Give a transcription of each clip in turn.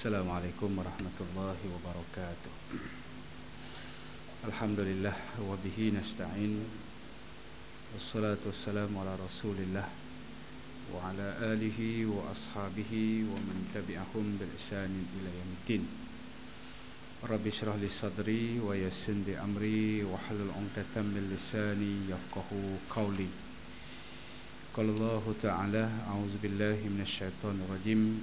Assalamualaikum warahmatullahi wabarakatuh. Alhamdulillah wa bihi nasta'in. Wassalatu wassalamu ala Rasulillah wa ala alihi wa ashabihi wa man tabi'ahum bil ihsanin ila yaumiddin. Rabbi shrah li sadri wa yassir li amri wa hlul 'uqdatam min lisani yafqahu qawli. Qala Allah ta'ala, a'udzu billahi minasy syaithanir rajim.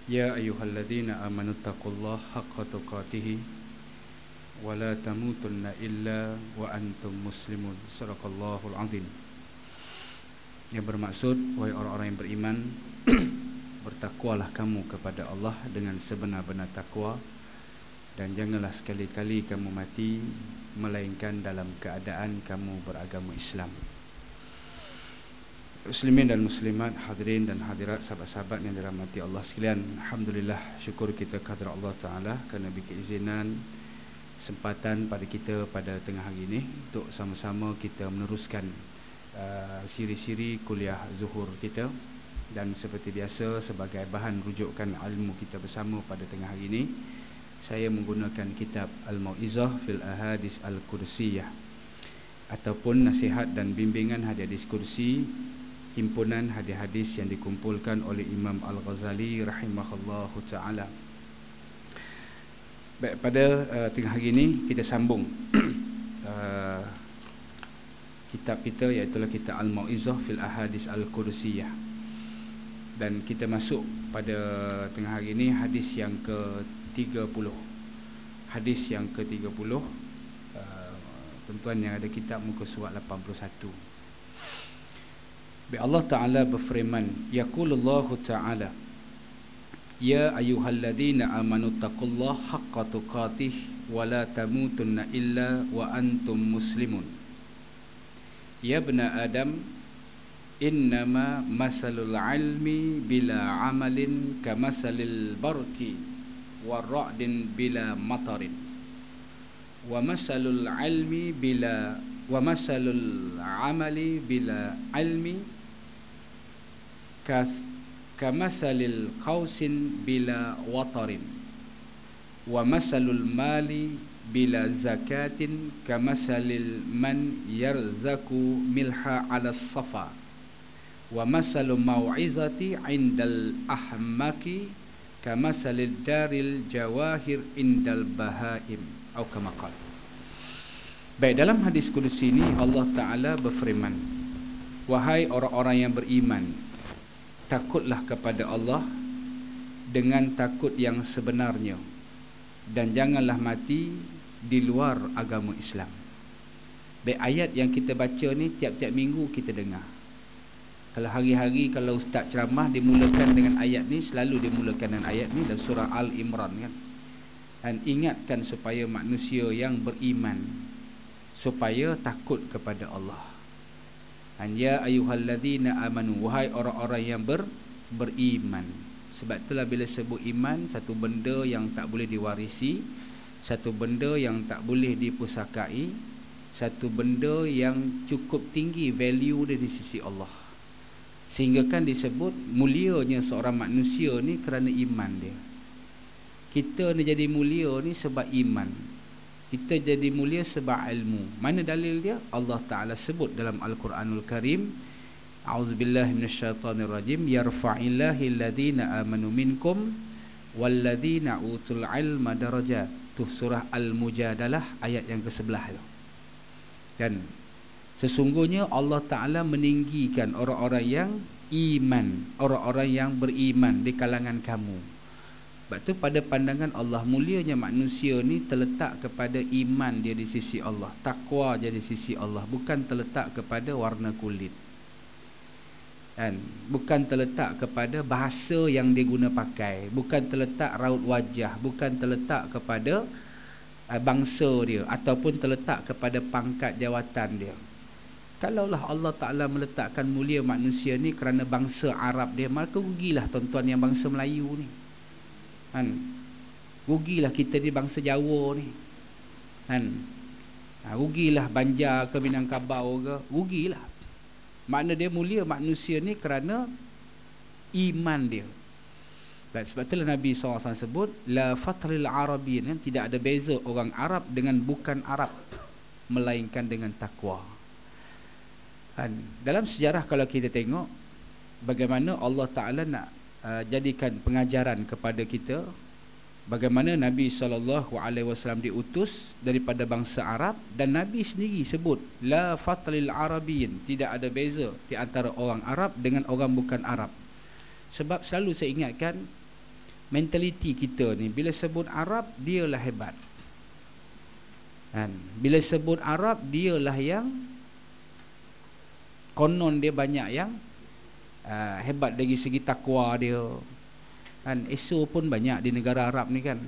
Ya ayyuhalladzina amanu taqullaha haqqa tuqatih wa la tamutunna illa wa antum muslimun. Shadaqallahul azim. Yang bermaksud, wahai orang-orang yang beriman, bertakwalah kamu kepada Allah dengan sebenar-benar takwa, dan janganlah sekali-kali kamu mati melainkan dalam keadaan kamu beragama Islam. Muslimin dan muslimat, hadirin dan hadirat, sahabat-sahabat yang dirahmati Allah sekalian, alhamdulillah, syukur kita kepada Allah Ta'ala kerana beri keizinan kesempatan pada kita pada tengah hari ini untuk sama-sama kita meneruskan siri-siri kuliah zuhur kita. Dan seperti biasa, sebagai bahan rujukan ilmu kita bersama pada tengah hari ini, saya menggunakan kitab Al-Mau'izah fil Ahadits Al-Qudsiyah, ataupun nasihat dan bimbingan hadis kursi, himpunan hadis-hadis yang dikumpulkan oleh Imam Al-Ghazali rahimahullahu ta'ala. Baik, pada tengah hari ini kita sambung kitab kita, iaitu kitab Al-Mau'izah fil Ahadits Al-Qudsiyah. Dan kita masuk pada tengah hari ini hadis yang ke-30. Hadis yang ke-30. Tuan-tuan yang ada kitab muka surat 81. Allah Ta'ala berfirman, yaqulullahu ta'ala, ya ayyuhalladzina amanu taqullaha haqqa tuqatih wa la tamutunna illa wa antum muslimun. Ya ibna Adam, innama masalul ilmi bila amalin kamasalil barqi wa ra'din bila matarin, wa masalul ilmi bila wa masalul amali bila ilmi kamasalil qausin bila watarin, wa masalul mali bila zakatin kamasalil man yarzaku milha ala safa, wa masalul mau'izati indal ahmaki kamasalil daril jawahir indal bahaim, atau kama qala. Baik, dalam hadis kursi ini Allah Ta'ala berfirman, wahai orang-orang yang beriman, takutlah kepada Allah dengan takut yang sebenarnya, dan janganlah mati di luar agama Islam. Baik, ayat yang kita baca ni tiap-tiap minggu kita dengar. Kalau hari-hari, kalau ustaz ceramah dimulakan dengan ayat ni, selalu dimulakan dengan ayat ni, dan surah Al-Imran kan. Dan ingatkan supaya manusia yang beriman supaya takut kepada Allah. Dan ya ayyuhalladzina amanu, wahai orang-orang yang beriman. Sebab itulah bila sebut iman, satu benda yang tak boleh diwarisi, satu benda yang tak boleh dipusakai, satu benda yang cukup tinggi value dia di sisi Allah. Sehingga kan disebut mulianya seorang manusia ni kerana iman dia. Kita ni jadi mulia ni sebab iman. Kita jadi mulia sebab ilmu. Mana dalil dia? Allah Ta'ala sebut dalam Al-Quranul Karim, a'udzubillahi minasyaitanir rajim, yarfa'illahu alladhina amanu minkum walladhina utul ilma darajat. Tu surah Al-Mujadalah ayat yang ke-11 tu. Dan sesungguhnya Allah Ta'ala meninggikan orang-orang yang iman, orang-orang yang beriman di kalangan kamu. Sebab tu pada pandangan Allah, mulianya manusia ni terletak kepada iman dia di sisi Allah, takwa dia di sisi Allah, bukan terletak kepada warna kulit, dan bukan terletak kepada bahasa yang dia guna pakai, bukan terletak raut wajah, bukan terletak kepada bangsa dia, ataupun terletak kepada pangkat jawatan dia. Kalaulah Allah Ta'ala meletakkan mulia manusia ni kerana bangsa Arab dia, maka rugilah tuan-tuan yang bangsa Melayu ni kan. Rugilah kita di bangsa Jawa ni kan. Rugilah Banjar ke Minangkabau ke, rugilah. Makna dia mulia manusia ni kerana iman dia. Dan sebab itulah Nabi SAW sebut la fatril arabiyyin, kan? Tidak ada beza orang Arab dengan bukan Arab, melainkan dengan takwa. Dalam sejarah kalau kita tengok bagaimana Allah Ta'ala nak jadikan pengajaran kepada kita, bagaimana Nabi SAW diutus daripada bangsa Arab, dan Nabi sendiri sebut la fatril arabiyyin, tidak ada beza di antara orang Arab dengan orang bukan Arab. Sebab selalu saya ingatkan, mentaliti kita ni, bila sebut Arab, dialah hebat. Bila sebut Arab, dialah yang konon dia banyak yang hebat dari segi takwa dia. ESO pun banyak di negara Arab ni kan.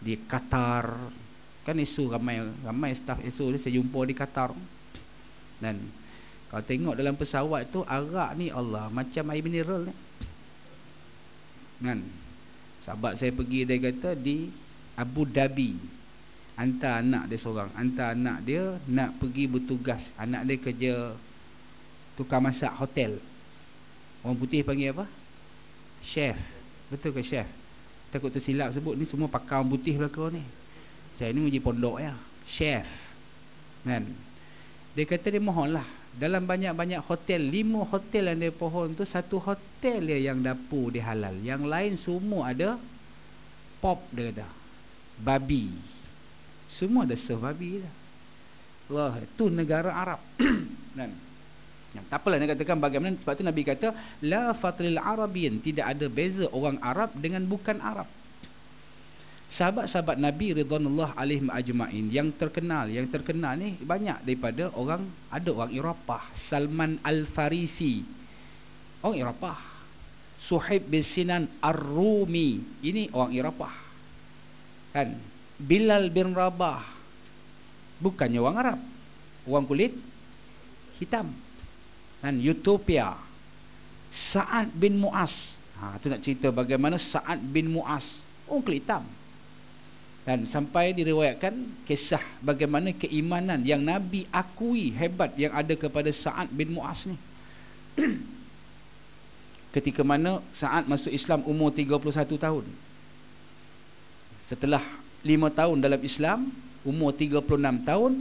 Di Qatar kan ESO, ramai staff ESO ni saya jumpa di Qatar. Dan kalau tengok dalam pesawat tu, arak ni Allah macam air mineral ni. Sahabat saya pergi, dia kata di Abu Dhabi, hantar anak dia seorang, hantar anak dia nak pergi bertugas. Anak dia kerja tukang masak hotel. Orang putih panggil apa? Chef. Betul ke chef? Takut tersilap sebut, ni semua pakar orang putih belakang ni. Saya ni uji pondok ya. Chef. Dia kata dia mohonlah, dalam banyak-banyak hotel, 5 hotel yang dia pohon tu, 1 hotel dia yang dapur dia halal, yang lain semua ada pop, dia kata babi, semua ada serve babi dah. Allah, tu negara Arab. Tak apalah nak katakan bagaimana. Sebab tu Nabi kata la fatril arabiyyin, tidak ada beza orang Arab dengan bukan Arab. Sahabat-sahabat Nabi ridwanullah alaihim ajma'in yang terkenal ni banyak daripada orang, ada orang Eropah. Salman Al-Farisi, orang Eropah. Suhaib bin Sinan Ar-Rumi, ini orang Eropah. Bilal bin Rabah, bukannya orang Arab, orang kulit hitam. Utopia. Sa'ad bin Mu'az, tu nak cerita bagaimana Sa'ad bin Mu'az, orang kulit hitam. Dan sampai diriwayatkan kisah bagaimana keimanan yang Nabi akui hebat yang ada kepada Sa'ad bin Mu'az ni. Ketika mana Sa'ad masuk Islam umur 31 tahun. Setelah 5 tahun dalam Islam, umur 36 tahun,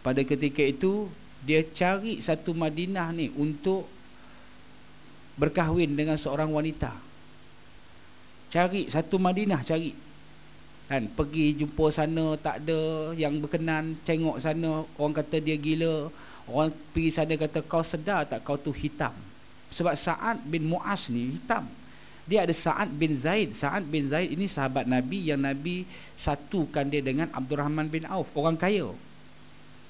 pada ketika itu dia cari satu Madinah ni untuk berkahwin dengan seorang wanita. Cari satu Madinah, cari. Pergi jumpa sana, tak ada yang berkenan. Tengok sana, orang kata dia gila. Orang pergi sana kata, kau sedar tak kau tu hitam? Sebab Sa'ad bin Mu'az ni hitam. Dia ada Sa'ad bin Zaid. Sa'ad bin Zaid ini sahabat Nabi yang Nabi satukan dia dengan Abdurrahman bin Auf, orang kaya.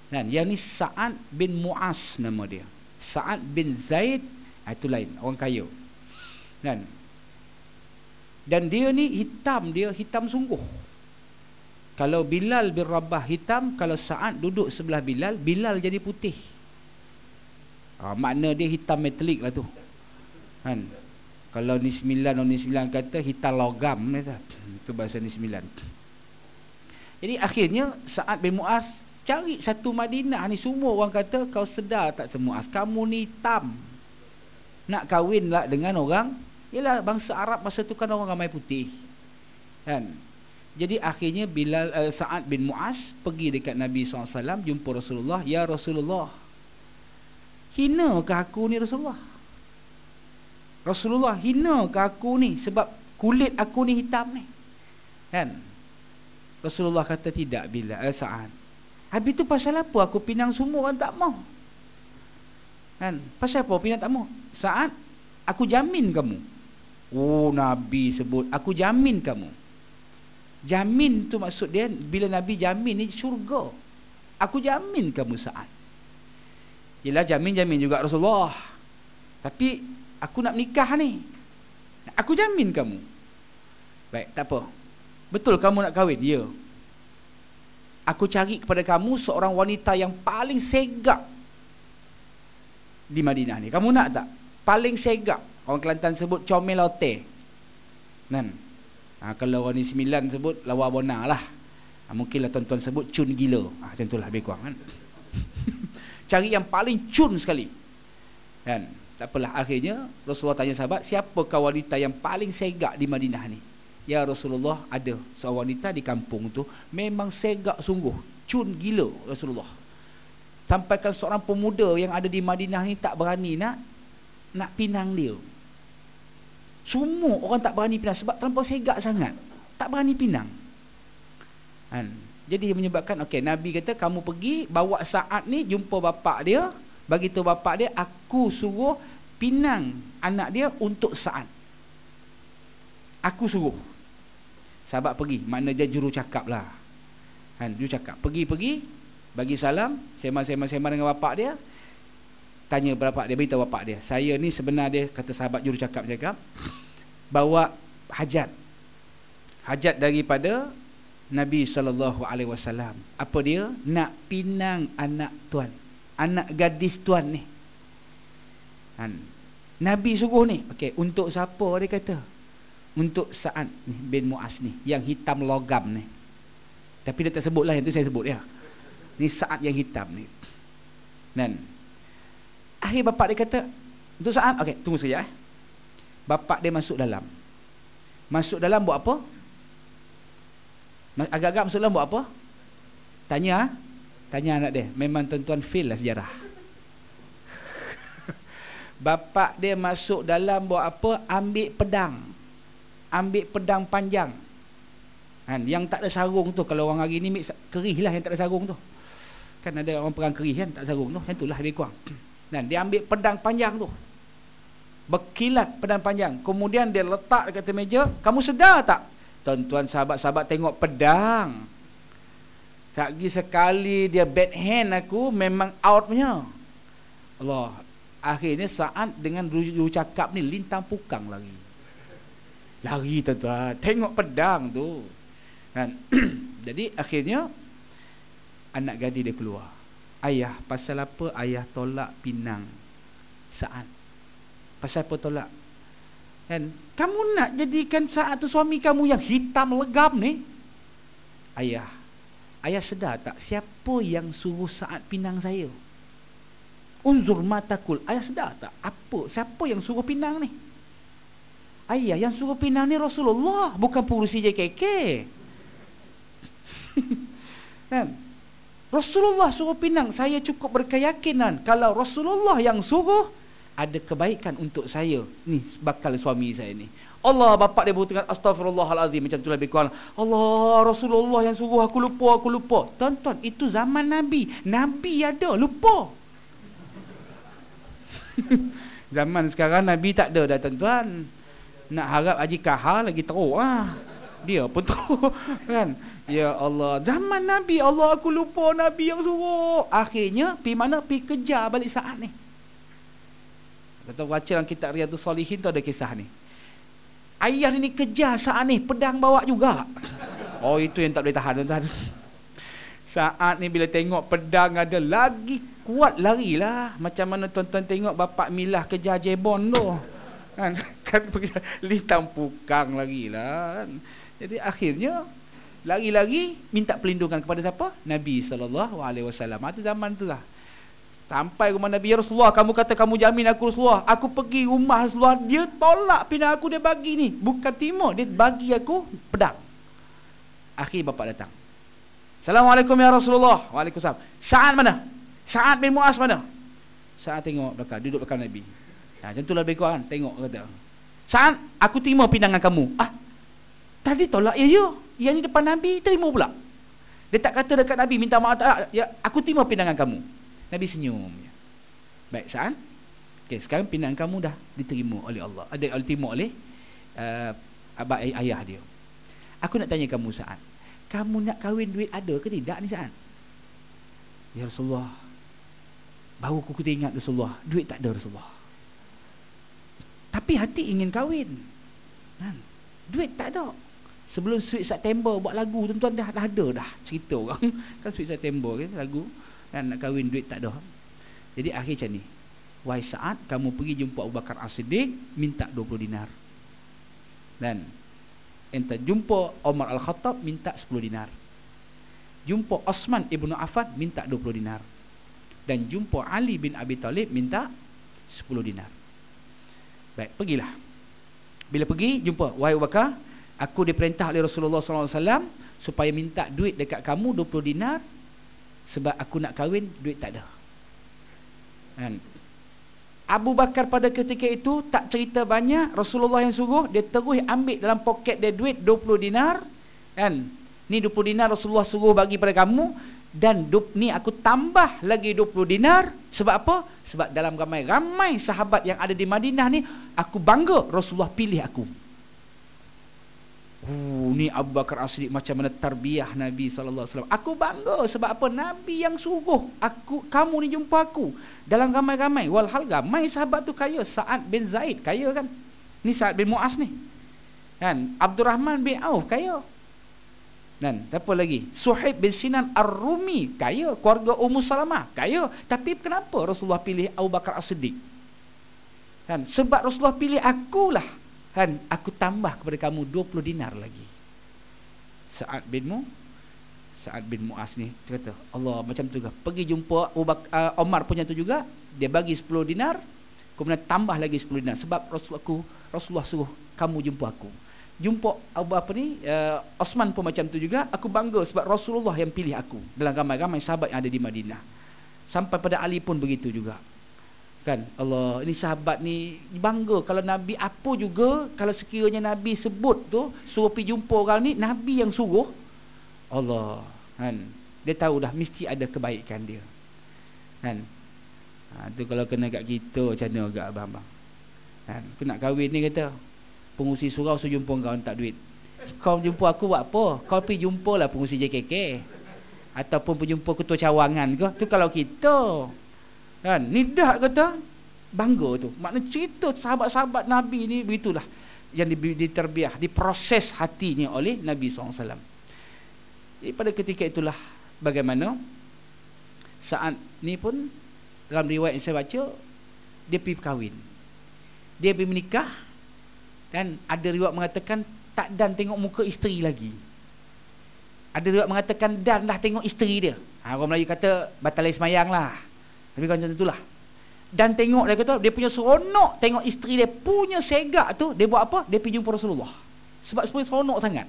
Yang ni Sa'ad bin Mu'az nama dia. Sa'ad bin Zaid itu lain, orang kaya. Dan dia ni hitam, dia hitam sungguh. Kalau Bilal bin Rabah hitam, kalau Sa'ad duduk sebelah Bilal, Bilal jadi putih. Makna dia hitam metalik lah tu. Kalau ni 9, orang ni 9 kata hitam logam, itu bahasa ni 9. Jadi akhirnya Sa'ad bin Mu'az cari satu Madinah ni, semua orang kata, kau sedar tak semua, kamu ni hitam, nak kahwin lah dengan orang, ialah bangsa Arab masa tu kan orang ramai putih. Jadi akhirnya Sa'ad bin Mu'az pergi dekat Nabi SAW, jumpa Rasulullah. Ya Rasulullah, hinakah aku ni Rasulullah? Rasulullah, hinakah aku ni sebab kulit aku ni hitam ni? Rasulullah kata tidak, Sa'ad. Habis tu pasal apa aku pinang semua orang tak mau? Pasal apa pinang tak mau? Sa'ad, aku jamin kamu. Oh, Nabi sebut aku jamin kamu. Jamin tu maksud dia, bila Nabi jamin ni syurga. Aku jamin kamu Sa'ad. Yelah, jamin juga Rasulullah. Tapi aku nak nikah ni, aku jamin kamu. Baik, tak apa. Betul kamu nak kahwin? Ya. Aku cari kepada kamu seorang wanita yang paling segak di Madinah ni. Kamu nak tak? Paling segak. Orang Kelantan sebut comelote. Kalau orang ni 9 sebut lawa bona lah. Mungkinlah tuan-tuan sebut cun gila. Macam itulah lebih kurang kan. Cari yang paling cun sekali. Tak apalah, akhirnya Rasulullah tanya sahabat, siapakah wanita yang paling segak di Madinah ni? Ya Rasulullah, ada seorang wanita di kampung tu memang segak sungguh, cun gila Rasulullah. Sampaikan seorang pemuda yang ada di Madinah ni tak berani nak pinang dia. Semua orang tak berani pinang sebab terlampau segak sangat, tak berani pinang. Jadi menyebabkan, okey, Nabi kata kamu pergi bawa Sa'ad ni jumpa bapak dia, bagi tahu bapak dia aku suruh pinang anak dia untuk Sa'ad. Aku suruh. Sahabat pergi, makna dia juru cakap lah. Juru cakap. Pergi, bagi salam, sembang dengan bapak dia. Tanya bapak dia, beritahu bapak dia, saya ni sebenarnya, kata sahabat juru cakap, bawa hajat daripada Nabi SAW. Apa dia? Nak pinang anak tuan, anak gadis tuan ni. Nabi suruh ni. Okey, untuk siapa dia kata? Untuk Sa'ad bin Mu'az ni, yang hitam logam ni. Tapi dia tak sebutlah, yang tu saya sebut ya. Ni Sa'ad yang hitam ni. Dan akhir bapak dia kata, untuk Sa'ad, okey, tunggu sekejap. Bapak dia masuk dalam. Masuk dalam buat apa? Agak-agak masuk dalam buat apa? Tanya anak dia. Memang tuan-tuan fail lah sejarah. Bapak dia masuk dalam buat apa? Ambil pedang panjang. Yang tak ada sarung tu. Kalau orang hari ni kerih lah yang tak ada sarung tu. Kan ada orang perang kerih kan, tak ada sarung tu. Yang itulah lebih kurang. Dan dia ambil pedang panjang tu, berkilat pedang panjang. Kemudian dia letak dekat meja. Kamu sedar tak? Tuan-tuan, sahabat-sahabat tengok pedang. Lagi sekali dia backhand aku, memang out punya. Allah. Akhirnya Sa'ad dengan juru cakap ni lintang pukang lari. Lari tuan-tuan. Tengok pedang tu. Jadi akhirnya anak gadis dia keluar. Ayah, pasal apa ayah tolak pinang Sa'ad? Pasal apa tolak? Kamu nak jadikan Sa'ad tu suami kamu yang hitam legam ni? Ayah sedar tak siapa yang suruh Sa'ad pinang saya? Unzur matakul. Ayah sedar tak siapa yang suruh pinang ni? Ayah, yang suruh pinang ni Rasulullah, bukan pengurusi JKK. Rasulullah suruh pinang. Saya cukup berkeyakinan kalau Rasulullah yang suruh, ada kebaikan untuk saya ni, bakal suami saya ni. Allah, bapak dia berhutang astagfirullahalazim, macam tu lebih kurang. Allah, Rasulullah yang suruh, aku lupa. Tonton, itu zaman Nabi ada, lupa. Zaman sekarang Nabi tak ada dah tuan-tuan. Nak harap Haji Kahar lagi teruk lah. Dia pun teruk kan. Ya Allah, zaman Nabi, Allah aku lupa Nabi yang suruh. Akhirnya pergi mana? Pergi kejar balik Sa'ad ni. Kata baca dalam kitab Riyadhus Shalihin tu ada kisah ni. Ayah ni kejar Sa'ad ni, pedang bawa juga. Oh, itu yang tak boleh tahan tuan-tuan. Sa'ad ni bila tengok pedang ada, lagi kuat larilah. Macam mana tuan-tuan tengok bapak milah kejar jebon tu. Kan lintang pukang larilah. Jadi akhirnya lari-lari minta perlindungan kepada siapa? Nabi SAW. Itu zaman tu lah. Sampai rumah Nabi, ya Rasulullah, kamu kata kamu jamin aku Rasulullah. Aku pergi rumah Rasulullah, dia tolak pinang aku, dia bagi ni. Bukan timur, dia bagi aku pedang. Akhir bapak datang. Assalamualaikum ya Rasulullah. Waalaikumsalam. Sa'ad mana? Sa'ad bin Mu'az mana? Sa'ad tengok belakang, duduk belakang Nabi. Macam tu lah lebih kurang. Tengok kata, Sa'ad, aku terima pinangan kamu. Tadi tolak ya. Yang ni depan Nabi, terima pula. Dia tak kata dekat Nabi, minta maaf tak. Ya, aku terima pinangan kamu. Nabi senyum. Baik Sa'ad. Okay, sekarang pinangan kamu dah diterima oleh Allah. Diterima oleh ayah dia. Aku nak tanya kamu Sa'ad. Kamu nak kahwin, duit ada ke tidak ni Sa'ad? Ya Rasulullah, baru aku teringat Rasulullah, duit tak ada Rasulullah. Tapi hati ingin kahwin. Duit tak ada. Sebelum Sweet September buat lagu tuan-tuan dah ada dah cerita orang. Kan Sweet September kan lagu. Dan nak kahwin, duit tak ada. Jadi akhir macam ni. Wahai Sa'ad, kamu pergi jumpa Abu Bakar As-Siddiq, minta 20 dinar. Dan ente jumpa Umar Al-Khattab, minta 10 dinar. Jumpa Osman Ibn Affan, minta 20 dinar. Dan jumpa Ali bin Abi Talib, minta 10 dinar. Baik, pergilah. Bila pergi, jumpa, wahai Abu Bakar, aku diperintah oleh Rasulullah SAW supaya minta duit dekat kamu 20 dinar, sebab aku nak kahwin, duit tak ada. Kan? Abu Bakar pada ketika itu tak cerita banyak. Rasulullah yang suruh, dia terus ambil dalam poket dia duit 20 dinar. Kan? Ni 20 dinar Rasulullah suruh bagi pada kamu, dan ni aku tambah lagi 20 dinar. Sebab apa? Sebab dalam ramai sahabat yang ada di Madinah ni, aku bangga Rasulullah pilih aku. Ni Abu Bakar As-Siddiq macam mana tarbiyah Nabi SAW. Aku bangga sebab apa? Nabi yang suruh kamu ni jumpa aku. Dalam ramai-ramai, walhal ramai sahabat tu kaya. Sa'ad bin Zaid kaya kan. Ni Sa'ad bin Mu'az ni kan. Abdurrahman bin Auf kaya. Dan apa lagi? Suhaib bin Sinan Ar-Rumi kaya. Keluarga Ummu Salamah kaya. Tapi kenapa Rasulullah pilih Abu Bakar As-Siddiq? Kan? Sebab Rasulullah pilih akulah. Kan, aku tambah kepada kamu 20 dinar lagi. Sa'ad bin Mu'az ni dia kata, Allah macam tu juga. Pergi jumpa Omar punya tu juga, dia bagi 10 dinar, kemudian tambah lagi 10 dinar sebab Rasulullah suruh kamu jumpa aku. Jumpa Osman pun macam tu juga, aku bangga sebab Rasulullah yang pilih aku dalam ramai-ramai sahabat yang ada di Madinah. Sampai pada Ali pun begitu juga. Kan, Allah, ini sahabat ni bangga kalau Nabi apa juga, kalau sekiranya Nabi sebut tu suruh pergi jumpa orang ni, Nabi yang suruh, Allah, kan, dia tahu dah mesti ada kebaikan dia. Kan, tu kalau kena kat kita macam mana agak abang-abang. Kan, aku nak kahwin ni kata, pengurusi surau suruh jumpa kau tak duit. Kau jumpa aku buat apa? Kau pergi jumpalah pengurusi JKK ataupun pergi jumpa ketua cawangan ke. Tu kalau kita. Kan, ni dah kata bangga tu. Makna cerita sahabat-sahabat Nabi ni begitulah yang diterbiah, diproses hatinya oleh Nabi SAW. Jadi pada ketika itulah bagaimana saat ni pun dalam riwayat yang saya baca, dia pergi kahwin, dia pergi menikah. Dan ada riwayat mengatakan tak dan tengok muka isteri lagi. Ada riwayat mengatakan dan dah tengok isteri dia. Orang Melayu kata batalai semayang lah. Tapi macam itulah. Dan tengok, dia kata dia punya seronok tengok isteri dia punya segak tu. Dia buat apa? Dia pergi jumpa Rasulullah. Sebab seronok sangat.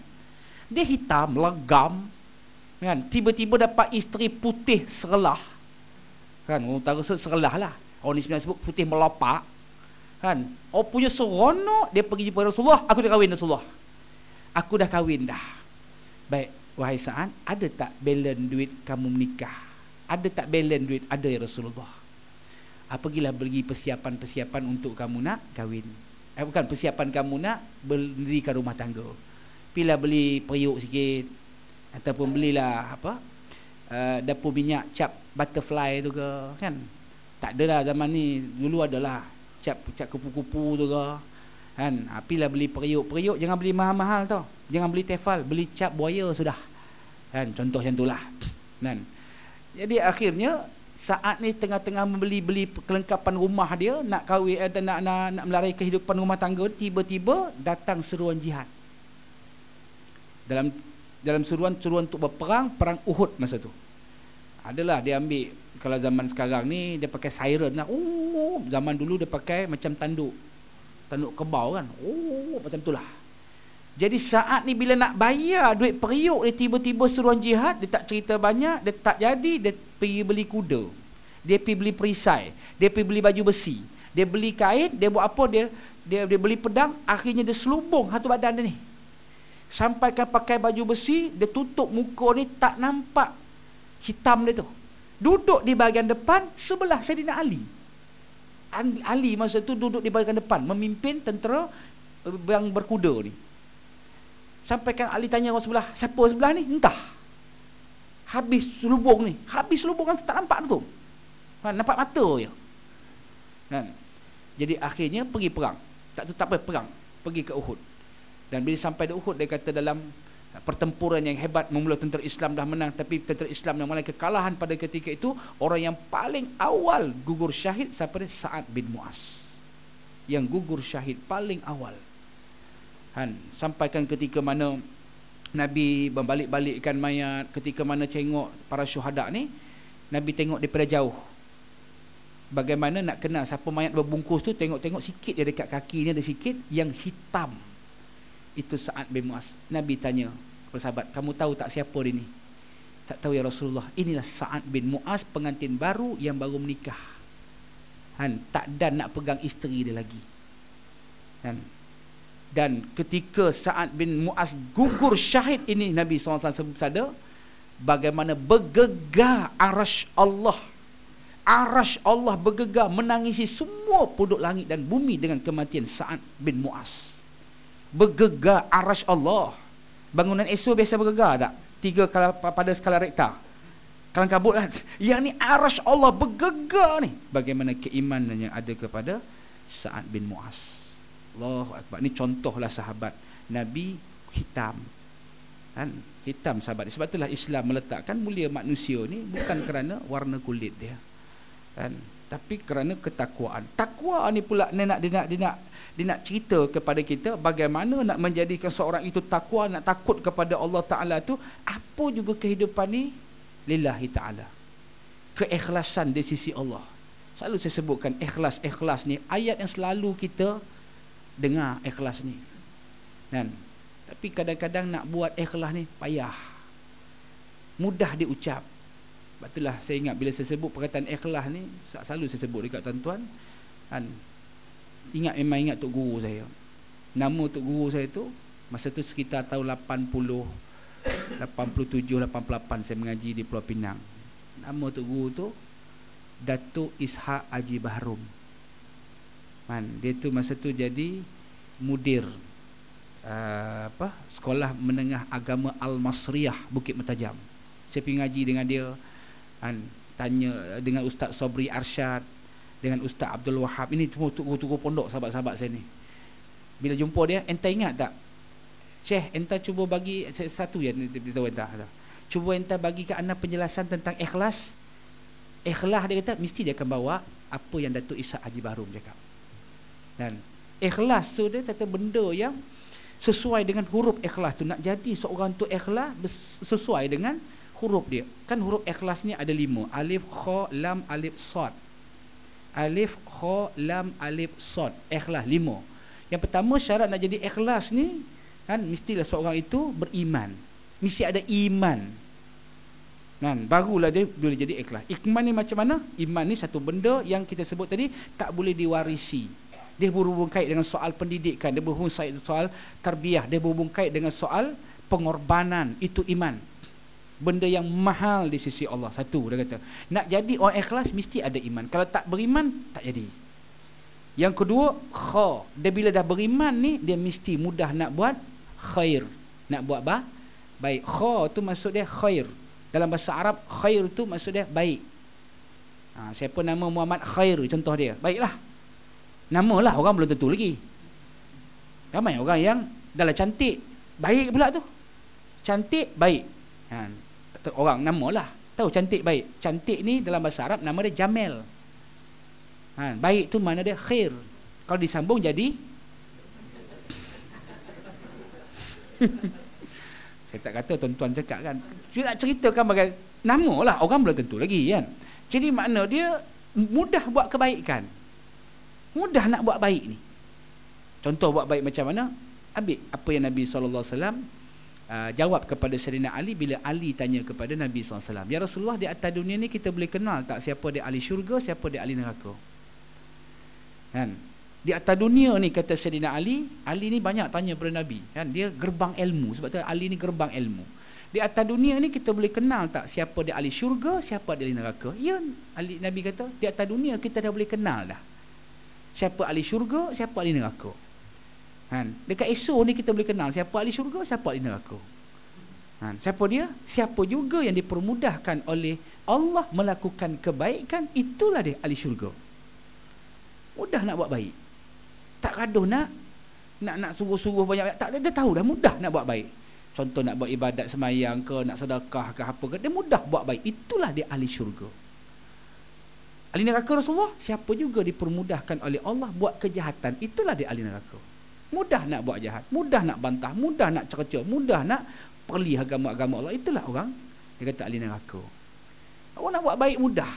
Dia hitam, legam, kan? Tiba-tiba dapat isteri putih serelah. Kan, orang utara serelah lah. Orang ni sebenarnya sebut putih melopak. Kan, orang punya seronok, dia pergi jumpa Rasulullah. Aku dah kahwin Rasulullah. Aku dah kahwin dah. Baik, wahai Sa'ad, ada tak balance duit kamu menikah? Ada tak balance duit? Ada ya Rasulullah. Pergilah bagi persiapan-persiapan untuk kamu nak kahwin. Bukan, persiapan kamu nak berdirikan rumah tangga. Pilah beli periuk sikit, ataupun belilah dapur minyak cap butterfly tu ke, kan? Tak adalah zaman ni. Dulu adalah cap kupu-kupu tu ke, kan? Pilah beli periuk, jangan beli mahal-mahal tau. Jangan beli tefal, beli cap buaya sudah. Kan, contoh macam itulah. Kan? Jadi akhirnya saat ni tengah-tengah membeli kelengkapan rumah dia, nak kahwin, nak melarai kehidupan rumah tangga, tiba-tiba datang seruan jihad. Dalam seruan untuk berperang, perang Uhud masa tu. Adalah dia ambil, kalau zaman sekarang ni dia pakai siren lah. Zaman dulu dia pakai macam tanduk kebau kan. Macam itulah. Jadi saat ni bila nak bayar duit periuk dia, tiba-tiba seruan jihad. Dia tak cerita banyak, dia tak jadi. Dia pergi beli kuda, dia pergi beli perisai, dia pergi beli baju besi, dia beli kain. Dia buat apa? Dia beli pedang. Akhirnya dia selubung satu badan dia ni, sampaikan pakai baju besi. Dia tutup muka ni, tak nampak hitam dia tu. Duduk di bahagian depan sebelah Saidina Ali. Ali masa tu duduk di bahagian depan memimpin tentera yang berkuda ni. Sampaikan Ali tanya orang sebelah, siapa sebelah ni? Entah. Habis selubung ni. Habis selubung kan tak nampak tu. Nampak mata je. Kan? Jadi akhirnya pergi perang. Tak apa, perang. Pergi ke Uhud. Dan bila sampai di Uhud, dia kata dalam pertempuran yang hebat, memula tentera Islam dah menang, tapi tentera Islam yang mengalami kekalahan pada ketika itu. Orang yang paling awal gugur syahid siapa dia? Sa'ad bin Mu'az. Yang gugur syahid paling awal. Sampaikan ketika mana Nabi membalik-balikkan mayat, ketika mana tengok para syuhada ni, Nabi tengok daripada jauh. Bagaimana nak kenal siapa mayat berbungkus tu, tengok-tengok sikit dia dekat kaki ni ada sikit yang hitam. Itu Sa'ad bin Mu'az. Nabi tanya kepada sahabat, kamu tahu tak siapa dia ni? Tak tahu ya Rasulullah. Inilah Sa'ad bin Mu'az, pengantin baru yang baru menikah. Tak dan nak pegang isteri dia lagi. Dan ketika Sa'ad bin Mu'az gugur syahid ini, Nabi SAW bersabda, bagaimana bergegar arasy Allah. Arasy Allah bergegar menangisi semua penduduk langit dan bumi dengan kematian Sa'ad bin Mu'az. Bergegar arasy Allah. Bangunan ESO biasa bergegar tak? 3 pada skala Richter. Kalang kabut lah. Yang ni arasy Allah bergegar ni. Bagaimana keimanan yang ada kepada Sa'ad bin Mu'az. Allahu Akbar. Ni contohlah sahabat Nabi hitam. Hitam sahabat. Sebab itulah Islam meletakkan mulia manusia ni bukan kerana warna kulit dia. Tapi kerana ketakwaan. Takwa ni pula dia nak cerita kepada kita bagaimana nak menjadikan seorang itu takwa, nak takut kepada Allah Ta'ala tu. Apa juga kehidupan ni lillahi ta'ala. Keikhlasan di sisi Allah. Selalu saya sebutkan ikhlas ni ayat yang selalu kita dengar. Ikhlas ni tapi kadang-kadang nak buat ikhlas ni payah, mudah diucap. Sebab itulah saya ingat bila saya sebut perkataan ikhlas ni, selalu saya sebut dekat tuan-tuan, memang ingat tok guru saya. Nama tok guru saya tu masa tu sekitar tahun 87, 88 saya mengaji di Pulau Pinang. Nama tok guru tu Datuk Ishaq Haji Bahrum. Dia tu masa tu jadi mudir sekolah menengah agama Al-Masriyah Bukit Mertajam. Saya pergi ngaji dengan dia, tanya dengan Ustaz Sobri Arsyad, dengan Ustaz Abdul Wahab. Ini semua tuku-tuku pondok sahabat-sahabat saya ni. Bila jumpa dia, entah ingat tak, Syekh, entah cuba bagi satu je beritahu entah. Cuba entah bagi ke anda penjelasan tentang ikhlas. Ikhlas, dia kata mesti dia akan bawa apa yang Datuk Ishaq Haji Bahrum cakap. Dan ikhlas tu dia kata benda yang sesuai dengan huruf ikhlas tu. Nak jadi seorang tu ikhlas sesuai dengan huruf dia. Kan huruf ikhlas ni ada 5. Alif, kha, lam, alif, sad. Alif, kha, lam, alif, sad. Ikhlas 5. Yang pertama syarat nak jadi ikhlas ni, mestilah seorang itu beriman. Mesti ada iman. Barulah dia boleh jadi ikhlas. Iman ni macam mana? Iman ni satu benda yang kita sebut tadi tak boleh diwarisi. Dia berhubung kait dengan soal pendidikan, dia berhubung kait dengan soal tarbiyah, dia berhubung kait dengan soal pengorbanan. Itu iman. Benda yang mahal di sisi Allah. Satu, dia kata. Nak jadi orang ikhlas mesti ada iman. Kalau tak beriman, tak jadi. Yang kedua, kha. Dia bila dah beriman ni, dia mesti mudah nak buat khair. Nak buat baik. Kha tu maksud dia khair. Dalam bahasa Arab, khair tu maksud dia baik. Siapa nama Muhammad Khair, contoh dia. Baiklah. Nama lah, orang belum tentu lagi. Ramai orang yang dah cantik, baik pula tu. Cantik, baik. Orang nama lah. Tahu cantik, baik. Cantik ni dalam bahasa Arab nama dia Jamil. Baik tu mana dia khair. Kalau disambung jadi saya tak kata tuan-tuan cakap kan. Saya nak ceritakan bagai nama lah, orang belum tentu lagi kan. Jadi makna dia mudah buat kebaikan. Mudah nak buat baik ni. Contoh buat baik macam mana? Ambil apa yang Nabi SAW jawab kepada Sayyidina Ali bila Ali tanya kepada Nabi SAW. Ya Rasulullah, di atas dunia ni kita boleh kenal tak siapa dia ahli syurga, siapa dia ahli neraka? Di atas dunia ni kata Sayyidina Ali ni banyak tanya kepada Nabi. Dia gerbang ilmu. Sebab tu Ali ni gerbang ilmu. Di atas dunia ni kita boleh kenal tak siapa dia ahli syurga, siapa dia ahli neraka? Ya, Nabi kata di atas dunia kita dah boleh kenal dah. Siapa ahli syurga, siapa ahli neraka. Dekat esok ni kita boleh kenal siapa ahli syurga, siapa ahli neraka. Siapa dia? Siapa juga yang dipermudahkan oleh Allah melakukan kebaikan, itulah dia ahli syurga. Mudah nak buat baik. Tak gaduh nak suruh-suruh banyak. Tak, dia tahu dah mudah nak buat baik. Contoh nak buat ibadat semayang ke, nak sedekah ke apa ke, dia mudah buat baik. Itulah dia ahli syurga. Ahli neraka Rasulullah, siapa juga dipermudahkan oleh Allah buat kejahatan, itulah dia ahli neraka. Mudah nak buat jahat, mudah nak bantah, mudah nak cerca, mudah nak perli agama-agama Allah, itulah orang dia kata ahli neraka. Orang nak buat baik mudah.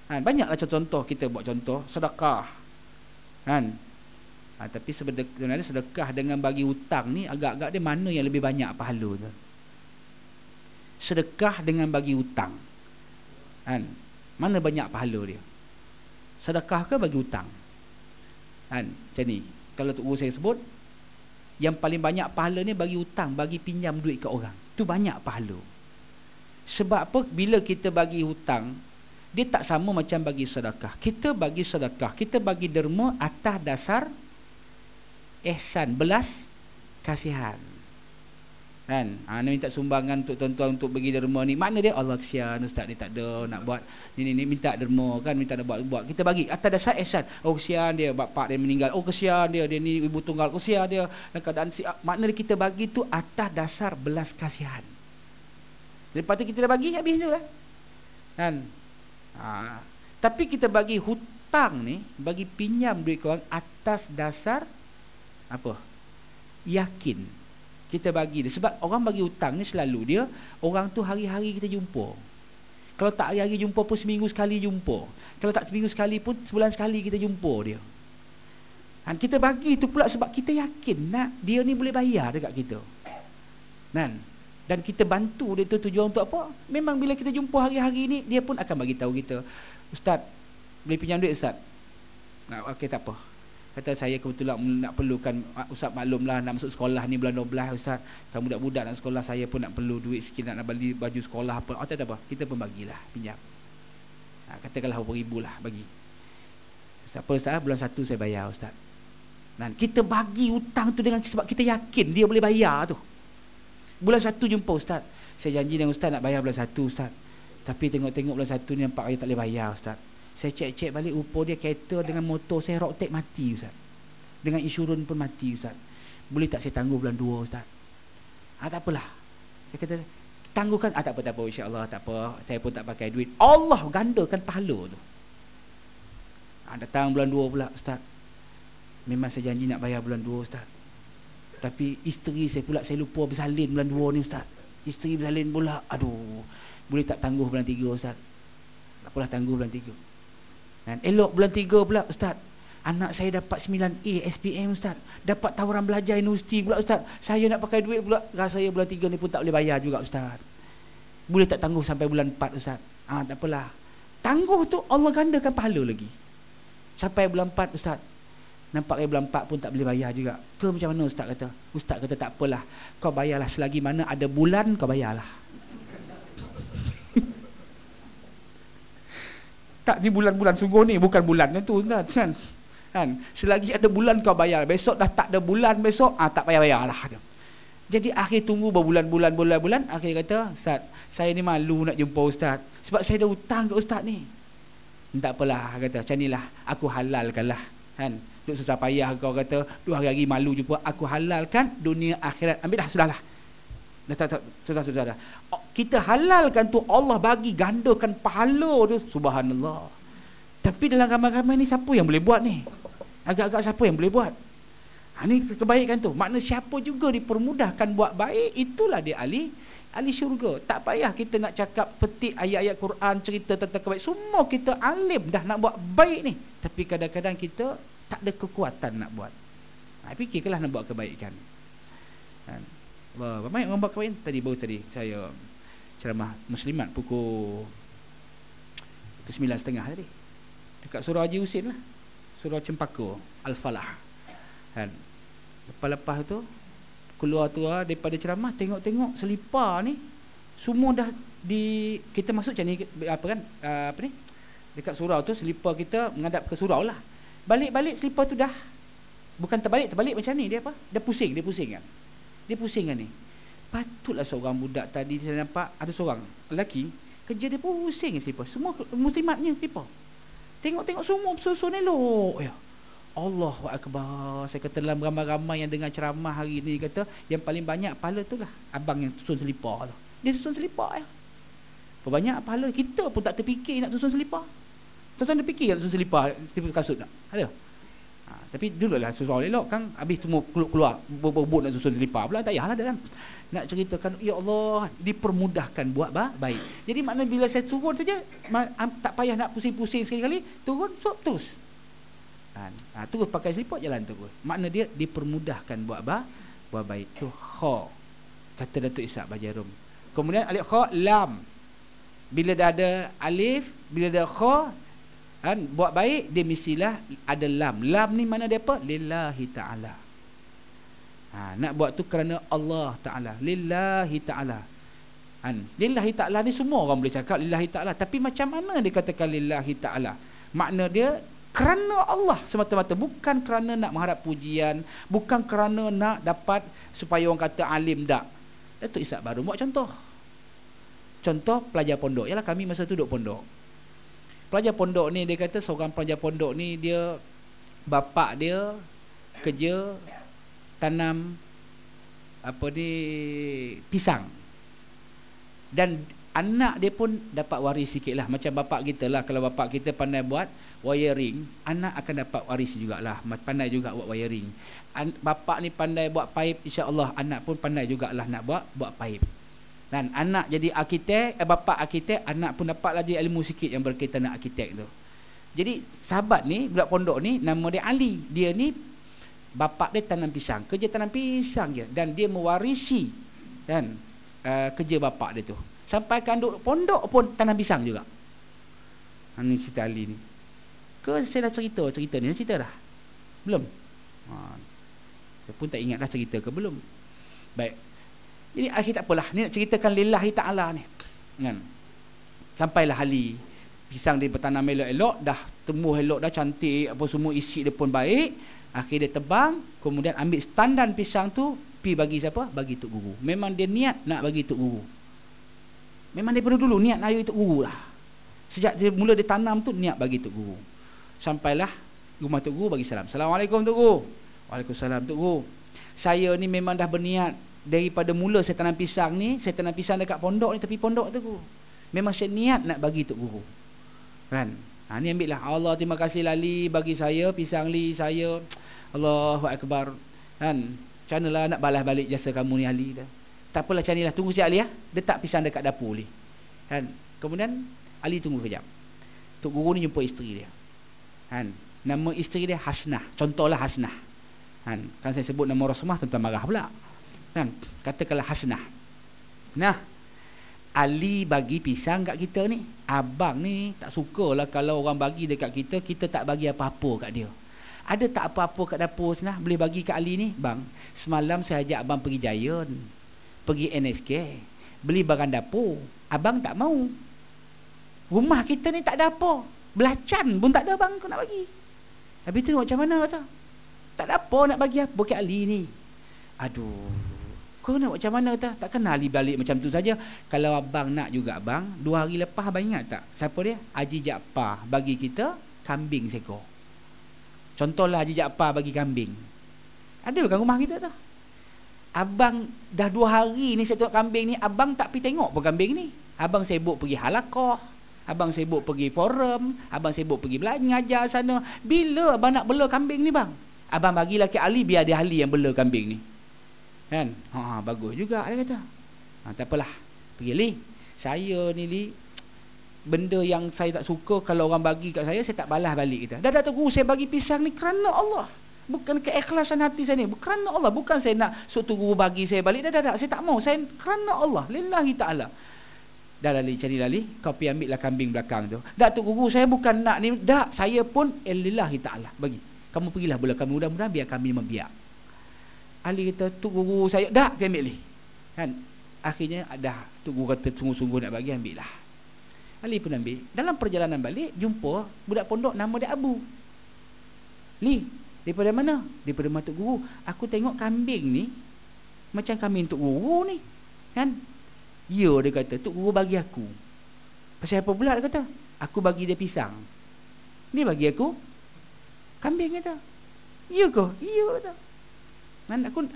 Banyaklah contoh kita buat contoh sedekah. Tapi sebenarnya sedekah dengan bagi hutang ni agak-agak dia mana yang lebih banyak pahala tu? Sedekah dengan bagi hutang. Mana banyak pahala dia? Sedekah ke bagi hutang? Macam ni. Kalau Tok Guru saya sebut, yang paling banyak pahala ni bagi hutang, bagi pinjam duit ke orang. Tu banyak pahala. Sebab apa? Bila kita bagi hutang, dia tak sama macam bagi sedekah. Kita bagi sedekah, kita bagi derma atas dasar ihsan, belas kasihan. Ni minta sumbangan untuk tuan-tuan untuk bagi derma ni. Mana dia? Allah kesian ustaz ni tak ada nak buat ni minta derma kan, minta nak buat. Kita bagi atas dasar ihsan. Oh kesian dia, bapak dia meninggal. Oh kesian dia ni ibu tunggal. Kesian dia dalam keadaan makna kita bagi tu atas dasar belas kasihan. Lepas tu kita dah bagi habis tu lah. Tapi kita bagi hutang ni, bagi pinjam duit korang atas dasar apa? Yakin. Kita bagi dia. Sebab orang bagi hutang ni selalu dia, orang tu hari-hari kita jumpa. Kalau tak hari-hari jumpa pun seminggu sekali jumpa. Kalau tak seminggu sekali pun sebulan sekali kita jumpa dia. Kita bagi tu pula sebab kita yakin nak dia ni boleh bayar dekat kita. Dan kita bantu dia tu tujuan untuk apa? Memang bila kita jumpa hari-hari ni, dia pun akan bagi tahu kita, Ustaz, boleh pinjam duit Ustaz? Okey, tak apa. Kata saya kebetulan nak perlukan, Ustaz maklumlah nak masuk sekolah ni bulan 12 Ustaz. Kalau budak-budak nak sekolah, saya pun nak perlu duit sikit nak beli baju sekolah apa. Tak apa. Kita pun bagilah pinjam. Katakanlah RM1,000 lah bagi. Siapa Ustaz? Bulan 1 saya bayar Ustaz. Kita bagi hutang tu dengan sebab kita yakin dia boleh bayar tu. Bulan 1 jumpa Ustaz, saya janji dengan Ustaz nak bayar bulan 1 Ustaz. Tapi tengok-tengok bulan 1 ni nampak saya tak boleh bayar Ustaz. Saya cek-cek balik rupa dia kereta dengan motor saya rock tag mati Ustaz. Dengan insurans pun mati Ustaz. Boleh tak saya tangguh bulan 2 Ustaz? Tak apalah. Saya kata tangguhkan. Tak apa insya-Allah tak apa. Saya pun tak pakai duit. Allah gandakan pahala tu. Datang bulan 2 pula Ustaz. Memang saya janji nak bayar bulan 2 Ustaz. Tapi isteri saya pula saya lupa bersalin bulan 2 ni Ustaz. Isteri bersalin pula. Aduh. Boleh tak tangguh bulan 3 Ustaz? Tak apalah, tangguh bulan 3. Dan elok bulan 3 pula Ustaz. Anak saya dapat 9A SPM Ustaz. Dapat tawaran belajar universiti pula Ustaz. Saya nak pakai duit pula. Saya bulan 3 ni pun tak boleh bayar juga Ustaz. Boleh tak tangguh sampai bulan 4 Ustaz? Tak apalah. Tangguh tu Allah gandakan pahala lagi. Sampai bulan 4 Ustaz. Nampak bulan 4 pun tak boleh bayar juga. Tu macam mana Ustaz kata? Ustaz kata tak apalah. Kau bayarlah selagi mana ada bulan kau bayarlah. Tak, ni bulan-bulan sungguh ni. Bukan bulan tu Ustaz. Selagi ada bulan kau bayar. Besok dah tak ada bulan besok. Tak payah-bayarlah. Jadi akhir tunggu berbulan-bulan. Akhir kata, Ustaz, saya ni malu nak jumpa Ustaz. Sebab saya dah hutang ke Ustaz ni. Tak apalah. Kata, macam ni lah. Aku halalkanlah. Duk susah payah kau kata 2 hari-hari malu jumpa, aku halalkan dunia akhirat. Ambil dah, sudahlah. Sudah. Kita halalkan tu Allah bagi gandakan pahala tu. Subhanallah. Tapi dalam ramai-ramai ni siapa yang boleh buat ni? Agak-agak siapa yang boleh buat? Ni kebaikan tu. Makna siapa juga dipermudahkan buat baik, itulah dia ahli syurga. Tak payah kita nak cakap petik ayat-ayat Quran, cerita tentang kebaikan. Semua kita alim dah nak buat baik ni. Tapi kadang-kadang kita tak ada kekuatan nak buat. Fikirkanlah nak buat kebaikan. Ramai orang buat kebaikan. Tadi saya ceramah muslimat pukul 9.30 tadi. Dekat surau Haji Husin lah. Surau Cempaka Al-Falah. Lepas tu keluar tu daripada ceramah, tengok-tengok selipar ni semua dah kita masuk macam ni dekat surau tu, selipar kita menghadap ke surau lah. Balik selipar tu dah bukan terbalik macam ni, dia pusing kan. Dia pusing kan ni. Patutlah seorang budak tadi saya nampak ada seorang lelaki kerja dia pusing selipar. Semua muslimatnya selipar. Tengok-tengok semua susun elok ya. Allahu Akbar. Saya kata dalam ramai-ramai yang dengar ceramah hari ni, kata yang paling banyak pahala tu lah abang yang susun selipar tu. Dia susun selipar ya. Banyak pahala. Kita pun tak terfikir nak susun selipar. Tuan-tuan ada fikir nak susun selipar kasut tak? Ada? Tapi dulu lah susun elok kan. Habis semua keluar berebut nak susun selipar pula. Tak payahlah dah kan. nak ceritakan, ya Allah, dipermudahkan buat baik. Jadi makna bila saya turun saja, tak payah nak pusing-pusing sekali-kali, turun, terus. Terus pakai seliput jalan terus. Makna dia dipermudahkan buat baik. Tu kha, kata Datuk Ishak Bajarum. Kemudian alif kha, lam. Bila dah ada alif, bila dah kha, buat baik, dia mestilah ada lam. Lam ni mana dia apa? Lillahi ta'ala. Nak buat tu kerana Allah Ta'ala, lillahi ta'ala. Lillahi ta'ala ni semua orang boleh cakap lillahi ta'ala, tapi macam mana dia katakan lillahi ta'ala? Makna dia kerana Allah semata-mata, bukan kerana nak mengharap pujian, bukan kerana nak dapat supaya orang kata alim, tak. Datuk Ishak baru buat contoh pelajar pondok. Yalah, kami masa tu duduk pondok. Pelajar pondok ni, dia kata seorang pelajar pondok ni, dia bapak dia kerja tanam pisang, dan anak dia pun dapat waris sikit lah. Macam bapak kita lah, kalau bapak kita pandai buat wiring, anak akan dapat waris jugalah, pandai juga buat wiring. Bapak ni pandai buat paip, insya-Allah anak pun pandai jugalah nak buat paip. Dan anak jadi arkitek, bapak arkitek, anak pun dapat lagi ilmu sikit yang berkaitan dengan arkitek tu. Jadi sahabat ni, budak pondok ni, nama dia Ali. Dia ni bapak dia tanam pisang, kerja tanam pisang je, dan dia mewarisi kan kerja bapak dia tu. Sampai kan duduk pondok pun tanam pisang juga. Ni cerita Ali ni. Ke saya dah cerita ni, cerita dah? Belum? Saya pun tak ingat dah cerita ke belum. Baik. Jadi akhir tak apalah, ni nak ceritakan lillahi ta'ala ni. Kan? Sampailah Ali, pisang dia bertanam elok-elok, dah tumbuh elok, dah cantik, apa semua isi dia pun baik. Akhir dia tebang, kemudian ambil standan pisang tu, pi bagi siapa? Bagi Tok Guru. Memang dia niat nak bagi Tok Guru. Memang daripada dulu niat nak bagi Tok Guru lah. Sejak dia mula dia tanam tu, niat bagi Tok Guru. Sampailah rumah Tok Guru, bagi salam. Assalamualaikum Tok Guru. Waalaikumsalam Tok Guru. Saya ni memang dah berniat daripada mula saya tanam pisang ni. Saya tanam pisang dekat pondok ni, tepi pondok Tok Guru. Memang saya niat nak bagi Tok Guru. Kan? Ni ambil lah. Allah, terima kasih Lali bagi saya pisang li saya. Allahu Akbar. Kan? Macam manalah nak balas balik jasa kamu ni Ali dah. Tak apalah, macam ni lah. Tunggu sekejap Ali. Letak pisang dekat dapur Ali. Kan? Kemudian Ali tunggu kejap. Tok Guru ni jumpa isteri dia. Kan? Nama isteri dia Hasnah. Contohlah Hasnah. Kan saya sebut nama Rasulullah, tuan-tuan marah pula. Kan? Katakanlah Hasnah. Nah, Ali bagi pisang kat kita ni. Abang ni tak sukalah kalau orang bagi dekat kita, kita tak bagi apa-apa kat dia. Ada tak apa-apa kat dapur sana boleh bagi kat Ali ni? Bang, semalam saya ajak abang pergi Giant, pergi NSK, beli barang dapur. Abang tak mau. Rumah kita ni tak ada apa. Belacan pun tak ada bang, kau nak bagi. Habis tu macam mana kata? Tak ada apa nak bagi apa kat Ali ni. Aduh, kau nak macam mana tak? Takkan Ali balik macam tu saja. Kalau abang nak juga abang, 2 hari lepas abang ingat tak? Siapa dia? Haji Jaafar bagi kita kambing seekor. Contohlah Haji Jaafar bagi kambing. Ada bukan rumah kita tu? Abang dah 2 hari ni saya tengok kambing ni, abang tak pergi tengok pun kambing ni. Abang sibuk pergi halaqah, abang sibuk pergi forum, abang sibuk pergi belajar ngajar sana. Bila abang nak bela kambing ni bang? Abang bagilah ke Ali, biar dia ahli yang bela kambing ni. Kan? Bagus juga dia kata. Tak apalah. Pergi Li. Saya ni Li, benda yang saya tak suka kalau orang bagi kat saya tak balas balik kita. Dah Tok Guru, saya bagi pisang ni kerana Allah. Bukan keikhlasan hati saya ni. Kerana Allah. Bukan saya nak Tok Guru bagi saya balik. Dah. Saya tak mau. Saya kerana Allah. Lillahi ta'ala. Dah Lali, cari Lali. Kau pergi ambil lah kambing belakang tu. Dah Tok Guru, saya bukan nak ni. Dah, saya pun lillahi ta'ala. Bagi. Kamu pergilah bola kami. Mudah-mudahan biar kami membiak. Ali kata, Tok Guru saya, dah, pergi ambil Li. Kan? Akhirnya, dah. Tok Guru kata, sungguh-sungguh nak bagi, ambil lah. Ali pun ambil. Dalam perjalanan balik, jumpa budak pondok nama dia Abu. Li, daripada mana? Daripada rumah Tok Guru. Aku tengok kambing ni macam kambing Tok Guru ni. Kan? Ya, dia kata, Tok Guru bagi aku. Pasal apa pula dia kata? Aku bagi dia pisang. Ni bagi aku kambing kata. Ya ke? Ya kata.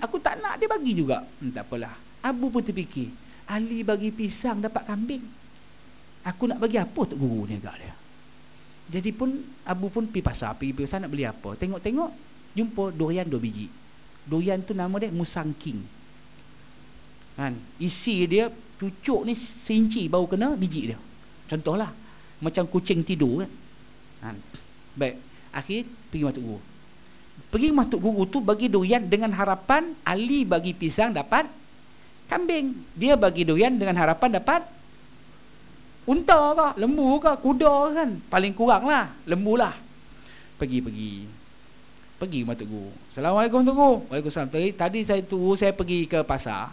Aku tak nak dia bagi juga. Tak apalah. Abu pun terfikir, Ali bagi pisang dapat kambing. Aku nak bagi apa Tok Guru ni agak dia. Jadi pun Abu pun pergi pasar nak beli apa. Tengok-tengok jumpa durian 2 biji. Durian tu nama dia Musang King. Kan? Isi dia cucuk ni seinci baru kena biji dia. Contohlah macam kucing tidur kan. Kan? Baik, akhir pergi Matuk Guru. Pergi Matuk Guru tu bagi durian dengan harapan Ali bagi pisang dapat kambing. Dia bagi durian dengan harapan dapat unta ke, lembu ke, kuda kan. Paling kurang lah lembu lah. Pergi Matuk Guru. Assalamualaikum Tok Guru. Waalaikumsalam. Tadi saya pergi ke pasar.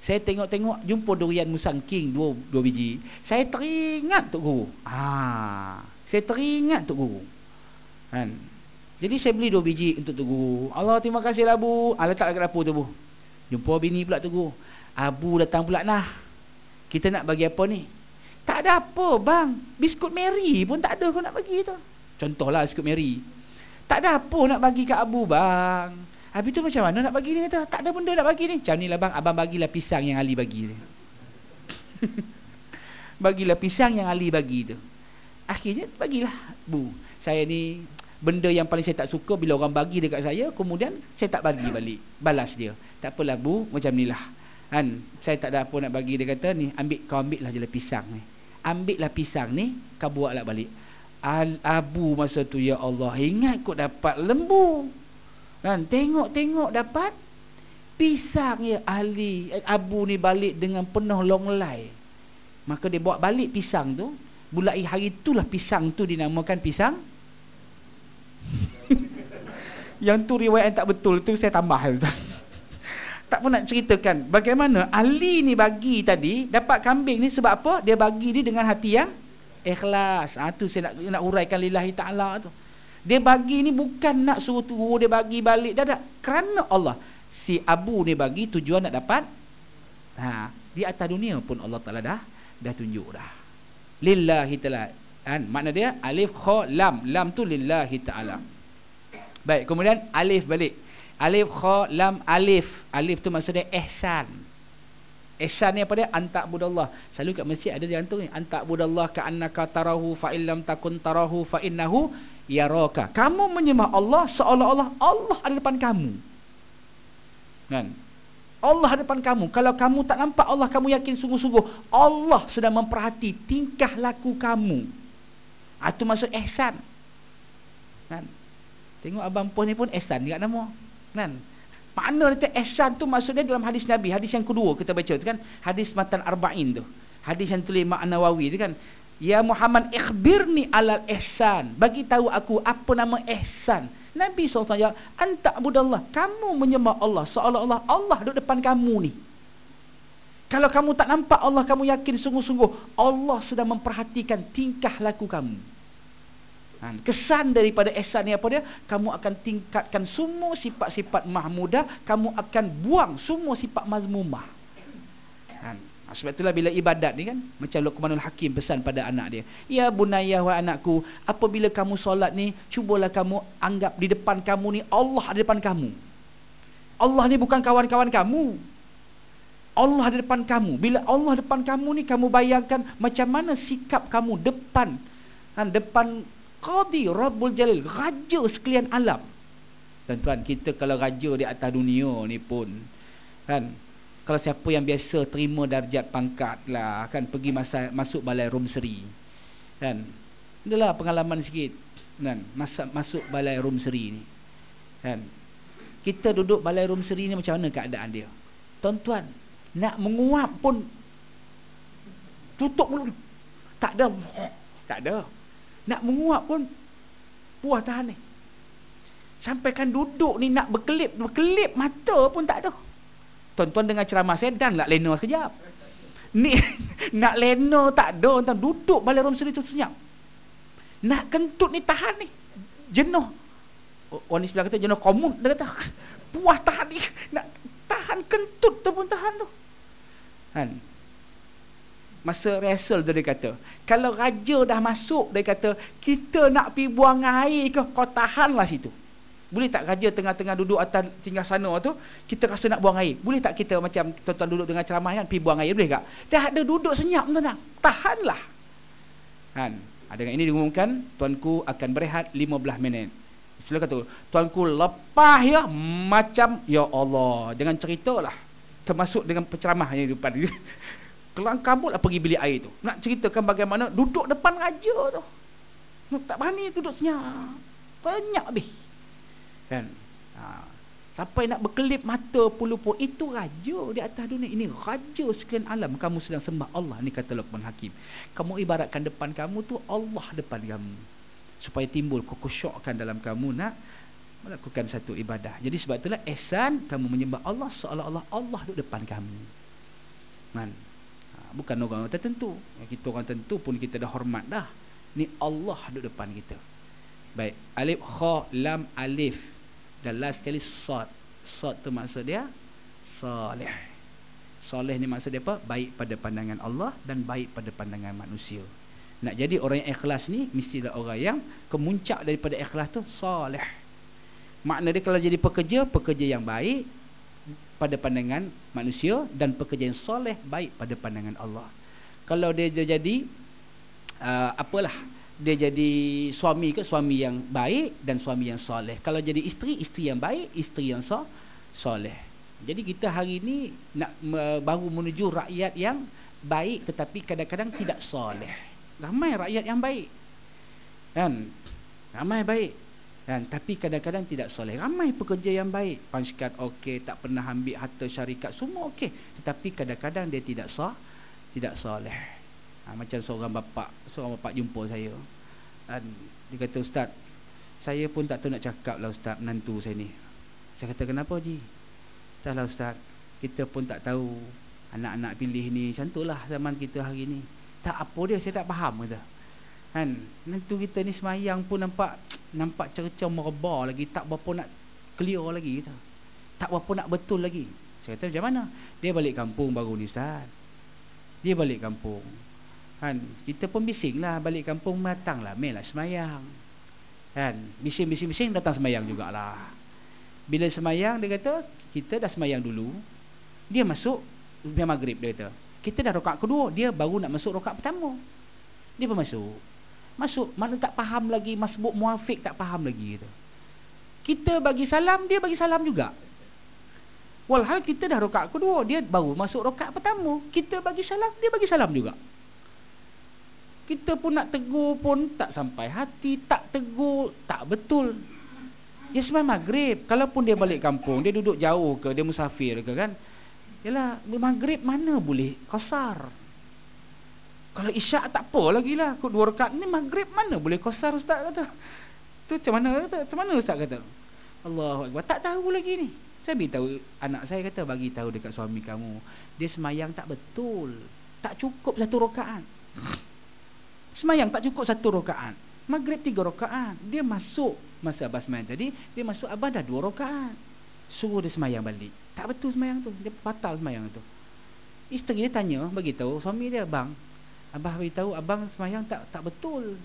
Saya tengok jumpa durian Musang King dua biji. Saya teringat Tok Guru. Saya teringat Tok Guru. Kan? Jadi saya beli 2 biji untuk Tok Guru. Allah terima kasihlah Bu. Letak dekat dapur tu Bu. Jumpa bini pula Tok Guru. Abu datang pula nah. Kita nak bagi apa ni? Tak ada apa bang. Biskut Mary pun tak ada kau nak bagi tu. Contohlah biskut Mary. Tak ada apa nak bagi kat Abu bang. Habis tu macam mana nak bagi ni kata? Tak ada benda nak bagi ni. Macam ni lah bang. Abang bagilah pisang yang Ali bagi ni. Bagilah pisang yang Ali bagi tu. Akhirnya bagilah Bu. Saya ni benda yang paling saya tak suka bila orang bagi dekat saya, kemudian saya tak bagi balik. Balas dia. Tak apalah Bu, macam ni lah. Kan? Saya tak ada apa nak bagi. Dia kata ni, kau ambil lah je lah pisang ni. Ambil lah pisang ni, kau buat lah balik. Abu masa tu, ya Allah, ingat kau dapat lembu. Kan? Tengok dapat pisang ya Ali. Abu ni balik dengan penuh longlai. Maka dia bawa balik pisang tu. Mulai hari itulah pisang tu dinamakan pisang. Yang tu riwayat yang tak betul tu saya tambah. Tak pun nak ceritakan bagaimana Ali ni bagi tadi dapat kambing ni sebab apa? Dia bagi ni dengan hati yang ikhlas. Tu saya nak uraikan lillahi ta'ala tu. Dia bagi ni bukan nak suruh turu dia bagi balik. Dah kerana Allah. Si Abu ni bagi tujuan nak dapat di atas dunia pun Allah Ta'ala dah tunjuk dah. Lillahi ta'ala. Makna dia alif kha lam. Lam tu lillahi ta'ala. Baik, kemudian alif balik. Alif kha lam alif. Alif tu maksudnya ihsan. Ihsan ni apa dia? Anta'budallah. Selalu kat masjid ada dia hantar ni. Anta'budallah ka'annaka tarahu fa illam takun tarahu fa innahu yaraka. Kamu menyembah Allah seolah-olah Allah ada depan kamu. Kan? Allah ada depan kamu. Kalau kamu tak nampak Allah, kamu yakin sungguh-sungguh Allah sedang memperhati tingkah laku kamu. Itu maksud ihsan. Kan? Tengok abang pun ni pun ihsan dekat nama. Kan? Makna dia ihsan tu maksudnya dalam hadis Nabi. Hadis yang kedua kita baca tu kan. Hadis Matan Arba'in tu. Hadis yang tulis Mak Nawawi tu kan. Ya Muhammad ikhbirni alal ihsan. Bagi tahu aku apa nama ihsan. Nabi SAW jawab, anta'budallah. Kamu menyembah Allah seolah-olah Allah duduk depan kamu ni. Kalau kamu tak nampak Allah, kamu yakin sungguh-sungguh Allah sedang memperhatikan tingkah laku kamu. Kesan daripada ihsan ni apa dia? Kamu akan tingkatkan semua sifat-sifat mahmudah, kamu akan buang semua sifat mazmumah. Sebab itulah bila ibadat ni kan, macam Luqmanul Hakim pesan pada anak dia, ya bunayya wa anakku, apabila kamu solat ni, cubalah kamu anggap di depan kamu ni Allah ada depan kamu. Allah ni bukan kawan-kawan kamu. Allah ada depan kamu. Bila Allah depan kamu ni, kamu bayangkan macam mana sikap kamu depan Qadi Rabbul Jalil, raja sekalian alam. Tuan-tuan, kita kalau raja di atas dunia ni pun kan, kalau siapa yang biasa terima darjat pangkat lah kan, pergi masuk balai Rum Seri kan, adalah pengalaman sikit kan, masuk balai Rum Seri ni kan. Kita duduk balai Rum Seri ni, macam mana keadaan dia? Tuan-tuan, nak menguap pun tutup mulut. Tak ada. Nak menguap pun puas tahan ni. Sampaikan duduk ni nak berkelip mata pun tak ada. Tuan-tuan dengar ceramah saya dan nak lena sekejap. Ni nak lena tak ada, tuan duduk balai Rum Seri tu senyap. Nak kentut ni tahan ni. Jenuh. Orang ni sebelah kata jenuh komut, dia kata puas tahan ni. Nak tahan kentut tu pun tahan tu. Kan? Masa rehearsal dia kata, kalau raja dah masuk, dia kata, kita nak pergi buang air ke, kau tahanlah situ. Boleh tak raja tengah-tengah duduk atas tinggal sana tu, kita rasa nak buang air, boleh tak kita macam tuan-tuan duduk dengan ceramah kan, pergi buang air, boleh tak? Dah ada duduk senyap tuan-tuan, tahanlah kan. Dengan ini diumumkan, tuanku akan berehat 15 minit. Sila kata, tuanku lepas ya, macam ya Allah, jangan ceritalah termasuk dengan penceramahnya di depan. Kelang kabut lah pergi bilik air tu. Nak ceritakan bagaimana duduk depan raja tu. Tak berani duduk senyap. Banyak habis. Kan? Sampai nak berkelip mata puluh-puluh. Itu raja di atas dunia. Ini raja sekalian alam. Kamu sedang sembah Allah. Ni kata Luqman Hakim. Kamu ibaratkan depan kamu tu Allah depan kamu. Supaya timbul kekhusyukan dalam kamu nak melakukan satu ibadah. Jadi sebab itulah ihsan, kamu menyembah Allah seolah-olah Allah duduk depan kamu. Man. Bukan orang tertentu. Kita orang tertentu pun kita dah hormat dah. Ni Allah duduk depan kita. Baik. Alif, kha, lam, alif. Dan last sekali sad. Sad tu maksud dia salih. Salih ni maksud dia apa? Baik pada pandangan Allah dan baik pada pandangan manusia. Nak jadi orang yang ikhlas ni mestilah orang yang kemuncak daripada ikhlas tu salih. Makna dia kalau jadi pekerja yang baik pada pandangan manusia dan pekerja yang soleh baik pada pandangan Allah. Kalau dia jadi dia jadi suami suami yang baik dan suami yang soleh. Kalau jadi isteri yang baik, isteri yang soleh. Jadi kita hari ni nak baru menuju rakyat yang baik tetapi kadang-kadang tidak soleh. Ramai rakyat yang baik. Kan? Ramai baik. Dan tapi kadang-kadang tidak soleh. Ramai pekerja yang baik, pangkat okey, tak pernah ambil harta syarikat, semua okey, tetapi kadang-kadang dia tidak soleh. Macam seorang bapa jumpa saya. Dan dia kata, "Ustaz, saya pun tak tahu nak cakap lah Ustaz, menantu saya ni." Saya kata, "Kenapa Ji?" "Entahlah Ustaz, kita pun tak tahu anak-anak pilih ni, macam itulah zaman kita hari ni. Tak apa dia, saya tak faham." Kata, kan, menantu kita ni semayang pun nampak cerca merebah lagi, tak berapa nak clear lagi, kata. Tak berapa nak betul lagi. Saya kata, "Macam mana?" "Dia balik kampung baru ni Ustaz. Dia balik kampung." Kan, kita pun bising lah, balik kampung datang lah, main lah semayang. Kan, bising datang semayang jugalah. Bila semayang, dia kata, kita dah semayang dulu. Dia masuk biar maghrib, dia kata. Kita dah rakaat kedua, dia baru nak masuk rakaat pertama. Dia pun masuk, mana tak faham lagi, masbuk muafiq tak faham lagi, kata. Kita bagi salam, dia bagi salam juga. Walhal kita dah rakaat kedua, dia baru masuk rakaat pertama. Kita bagi salam, dia bagi salam juga. Kita pun nak tegur pun tak sampai hati, tak tegur, tak betul. Dia sembahyang maghrib. Kalaupun dia balik kampung, dia duduk jauh ke, dia musafir ke, kan, yalah, maghrib mana boleh qasar. Kalau isyak tak apa lagi lah, kod 2 rakaat ni maghrib mana boleh qasar Ustaz kata. Tu macam mana kata? Macam mana Ustaz kata? Allahu Akbar, tak tahu lagi ni. Saya beritahu anak saya, kata, bagi tahu dekat suami kamu, dia semayang tak betul. Tak cukup 1 rakaat. Semayang tak cukup 1 rakaat. Maghrib 3 rakaat. Dia masuk masa abah semayang tadi, dia masuk abah dah 2 rakaat. Suruh dia semayang balik. Tak betul semayang tu, dia batal semayang tu. Isteri dia tanya, bagi tahu suami dia, "Bang, abah beritahu abang semayang tak betul.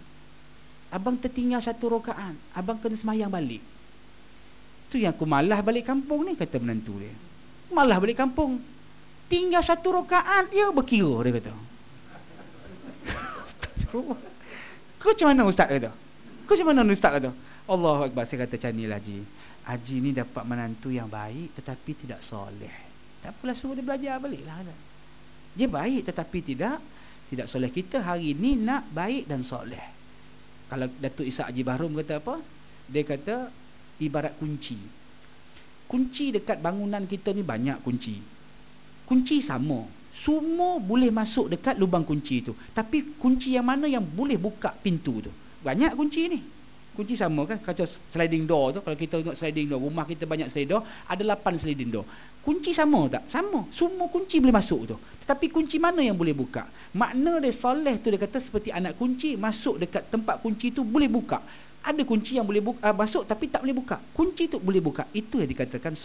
Abang tertinggal 1 rakaat. Abang kena semayang balik." Tu yang aku malah balik kampung ni, kata menantu dia. Malah balik kampung, tinggal 1 rakaat dia berkira, dia kata. Kau macam mana Ustaz kata? Kau macam mana Ustaz kata? Allahu Akbar. Saya kata, "Macam ni lah Haji ni dapat menantu yang baik tetapi tidak soleh. Tak apalah, suruh dia belajar balik lah. Dia baik tetapi tidak soleh. Kita hari ni nak baik dan soleh." Kalau Datuk Ishak Haji Bahrum kata apa? Dia kata ibarat kunci. Kunci dekat bangunan kita ni banyak kunci. Kunci sama, semua boleh masuk dekat lubang kunci tu. Tapi kunci yang mana yang boleh buka pintu tu? Banyak kunci ni. Kunci sama kan, kaca sliding door tu, kalau kita tengok sliding door, rumah kita banyak sliding door, ada 8 sliding door. Kunci sama tak? Sama. Semua kunci boleh masuk tu. Tetapi kunci mana yang boleh buka? Makna dia soleh tu, dia kata seperti anak kunci, masuk dekat tempat kunci tu boleh buka. Ada kunci yang boleh masuk tapi tak boleh buka. Kunci tu boleh buka. Itu yang dikatakan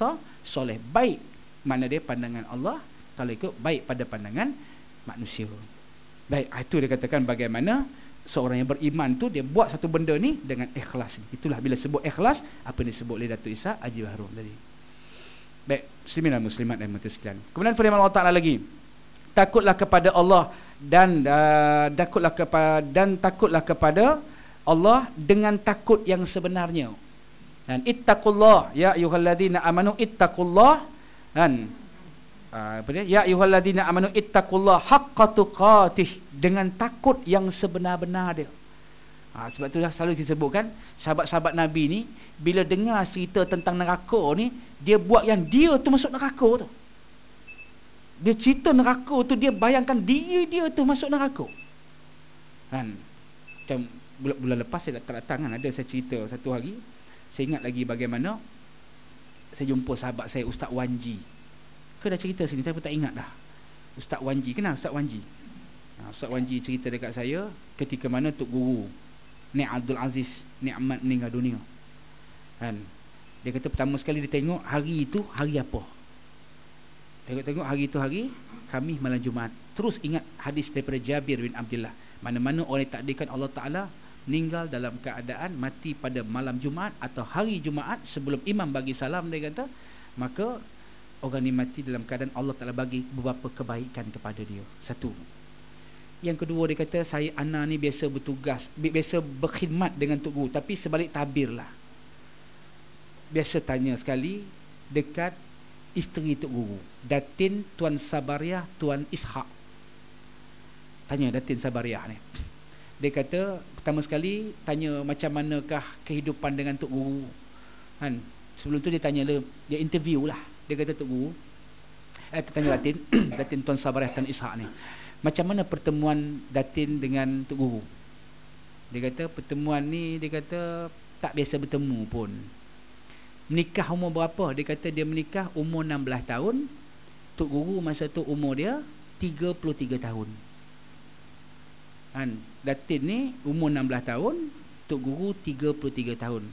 soleh. Baik. Makna dia pandangan Allah, kalau ikut baik pada pandangan manusia. Baik, itu dia katakan bagaimana seorang yang beriman tu dia buat satu benda ni dengan ikhlas. Itulah bila sebut ikhlas, apa yang disebut oleh Datuk Ishak Haji Bahrum tadi. Baik, muslimin dan muslimat dan mati sekalian. Kemudian firman Allah Taala lagi, takutlah kepada Allah dan takutlah kepada Allah dengan takut yang sebenarnya. Dan ittaqullah ya ayyuhalladzina amanu ittaqullah, dan apa dia? Ya ayyuhalladzina amanu ittaqullaha haqqa tuqatih, dengan takut yang sebenar-benar dia. Sebab itulah selalu disebutkan sahabat-sahabat Nabi ni bila dengar cerita tentang neraka ni, dia buat yang dia tu masuk neraka tu. Dia cerita neraka tu, dia bayangkan dia tu masuk neraka. Kan? Macam bulan lepas saya datang kan, ada saya cerita satu hari, saya ingat lagi bagaimana saya jumpa sahabat saya Ustaz Wanji. Dah cerita sini, saya pun tak ingat dah. Ustaz Wanji, kenal Ustaz Wanji? Ustaz Wanji cerita dekat saya ketika mana Tok Guru Nik Abdul Aziz Nikmat meninggal dunia. Kan? Dia kata pertama sekali dia tengok hari itu hari apa. Tengok hari itu hari Khamis malam Jumaat. Terus ingat hadis daripada Jabir bin Abdullah, mana-mana orang yang takdirkan Allah Ta'ala meninggal dalam keadaan mati pada malam Jumaat atau hari Jumaat sebelum imam bagi salam, dia kata maka orang ni mati dalam keadaan Allah Ta'ala bagi beberapa kebaikan kepada dia. Satu. Yang kedua, dia kata saya anak ni biasa bertugas, biasa berkhidmat dengan Tok Guru, tapi sebalik tabir lah. Biasa tanya sekali dekat isteri Tok Guru, Datin Tuan Sabariah Tuan Ishak. Tanya Datin Sabariah ni. Dia kata pertama sekali tanya macam manakah kehidupan dengan Tok Guru. Kan? Sebelum tu dia tanya dia interview lah. Dia kata Tok Guru, tanya Datin Datin Tuan Sabariah Tuan Ishak ni, macam mana pertemuan Datin dengan Tok Guru? Dia kata pertemuan ni, dia kata tak biasa bertemu pun. Menikah umur berapa? Dia kata dia menikah umur 16 tahun. Tok Guru masa tu umur dia 33 tahun. Kan? Datin ni umur 16 tahun, Tok Guru 33 tahun.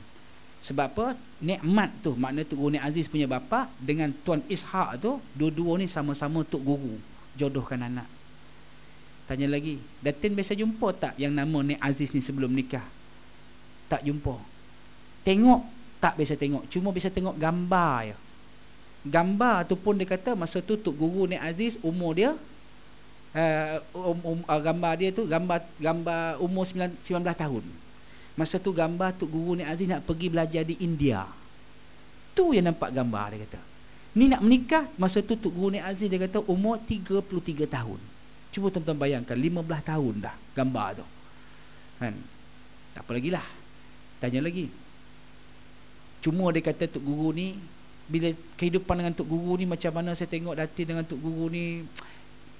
Sebab apa? Nikmat tu, makna Tok Guru Nik Aziz punya bapa dengan Tuan Ishak tu, dua-dua ni sama-sama Tok Guru jodohkan anak. Tanya lagi, Datin biasa jumpa tak yang nama Nik Aziz ni sebelum nikah? Tak jumpa. Tengok, tak biasa tengok. Cuma biasa tengok gambar je. Gambar tu pun dia kata masa tu Tok Guru Nik Aziz umur dia gambar dia tu gambar umur 19 tahun. Masa tu gambar Tok Guru Nik Aziz nak pergi belajar di India. Tu yang nampak gambar, dia kata. Ni nak menikah, masa tu Tok Guru Nik Aziz dia kata umur 33 tahun. Cuba tuan-tuan bayangkan, 15 tahun dah gambar tu. Kan? Tak apa lagi lah. Tanya lagi. Cuma dia kata Tok Guru ni, bila kehidupan dengan Tok Guru ni, macam mana saya tengok Datin dengan Tok Guru ni,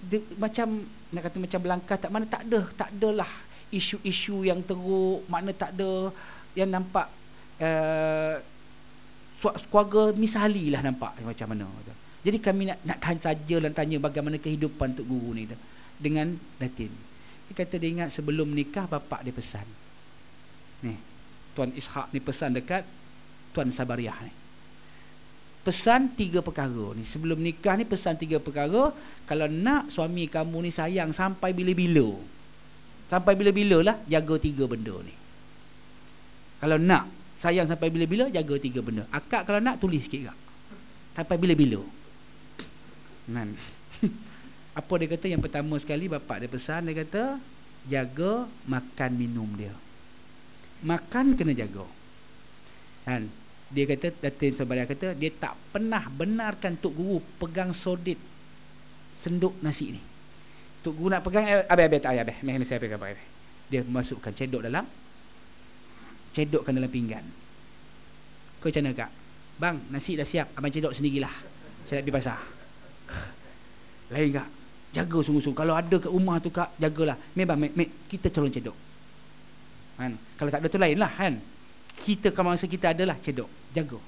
dia, macam nak kata macam belangkah, tak mana tak adalah isu-isu yang teruk, makna tak ada yang nampak keluarga misali lah nampak macam mana. Jadi kami nak tahan saja dan tanya bagaimana kehidupan Tok Guru ni dengan Datin. Dia kata dia ingat sebelum nikah bapak dia pesan ni, Tuan Ishak ni pesan dekat Tuan Sabariah ni, pesan 3 perkara ni sebelum nikah ni. Pesan 3 perkara, kalau nak suami kamu ni sayang sampai bila-bila, sampai bila-bila lah, jaga 3 benda ni. Kalau nak sayang sampai bila-bila, jaga 3 benda. Akak kalau nak tulis sikit kak, sampai bila-bila. Man. Apa dia kata? Yang pertama sekali bapak dia pesan, dia kata jaga makan minum dia. Makan kena jaga. Kan? Dia kata, Datin Sabariah kata dia tak pernah benarkan Tok Guru pegang sodit senduk nasi ni. Tok Guru nak pegang, habis saya pegang. Dia masukkan cedokkan dalam pinggan. Kau macam mana kak? Bang, nasi dah siap, abang cedok sendirilah, saya nak pergi pasar. Lain kak, jaga sungguh-sungguh. Kalau ada kat rumah tu kak, jagalah. Bang, kita tolong cedok. Kan? Kalau tak ada tu lain lah kan. Kita kalau masa kita adalah cedok, jaga.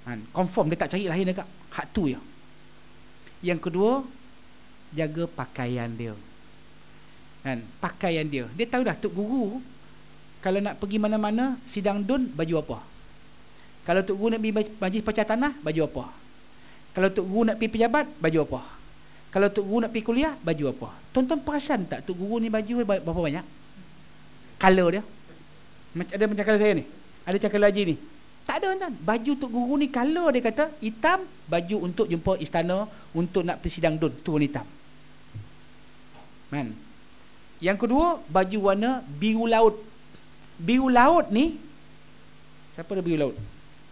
Kan? Confirm dia tak cari lain kak. Hak tu je. Yang kedua, jaga pakaian dia. Kan? Pakaian dia. Dia tahu dah Tok Guru kalau nak pergi mana-mana sidang dun, baju apa. Kalau Tok Guru nak pergi majlis pecah tanah, baju apa. Kalau Tok Guru nak pergi pejabat, baju apa. Kalau Tok Guru nak pergi kuliah, baju apa. Tuan-tuan perasan tak Tok Guru ni baju berapa banyak? Color dia. Ada macam color saya ni, ada macam color Haji ni. Tak ada tuan. Baju Tok Guru ni color dia kata hitam, baju untuk jumpa istana, untuk nak pergi sidang dun, tu warna hitam. Man. Yang kedua, baju warna biru laut. Biru laut ni, siapa ada biru laut?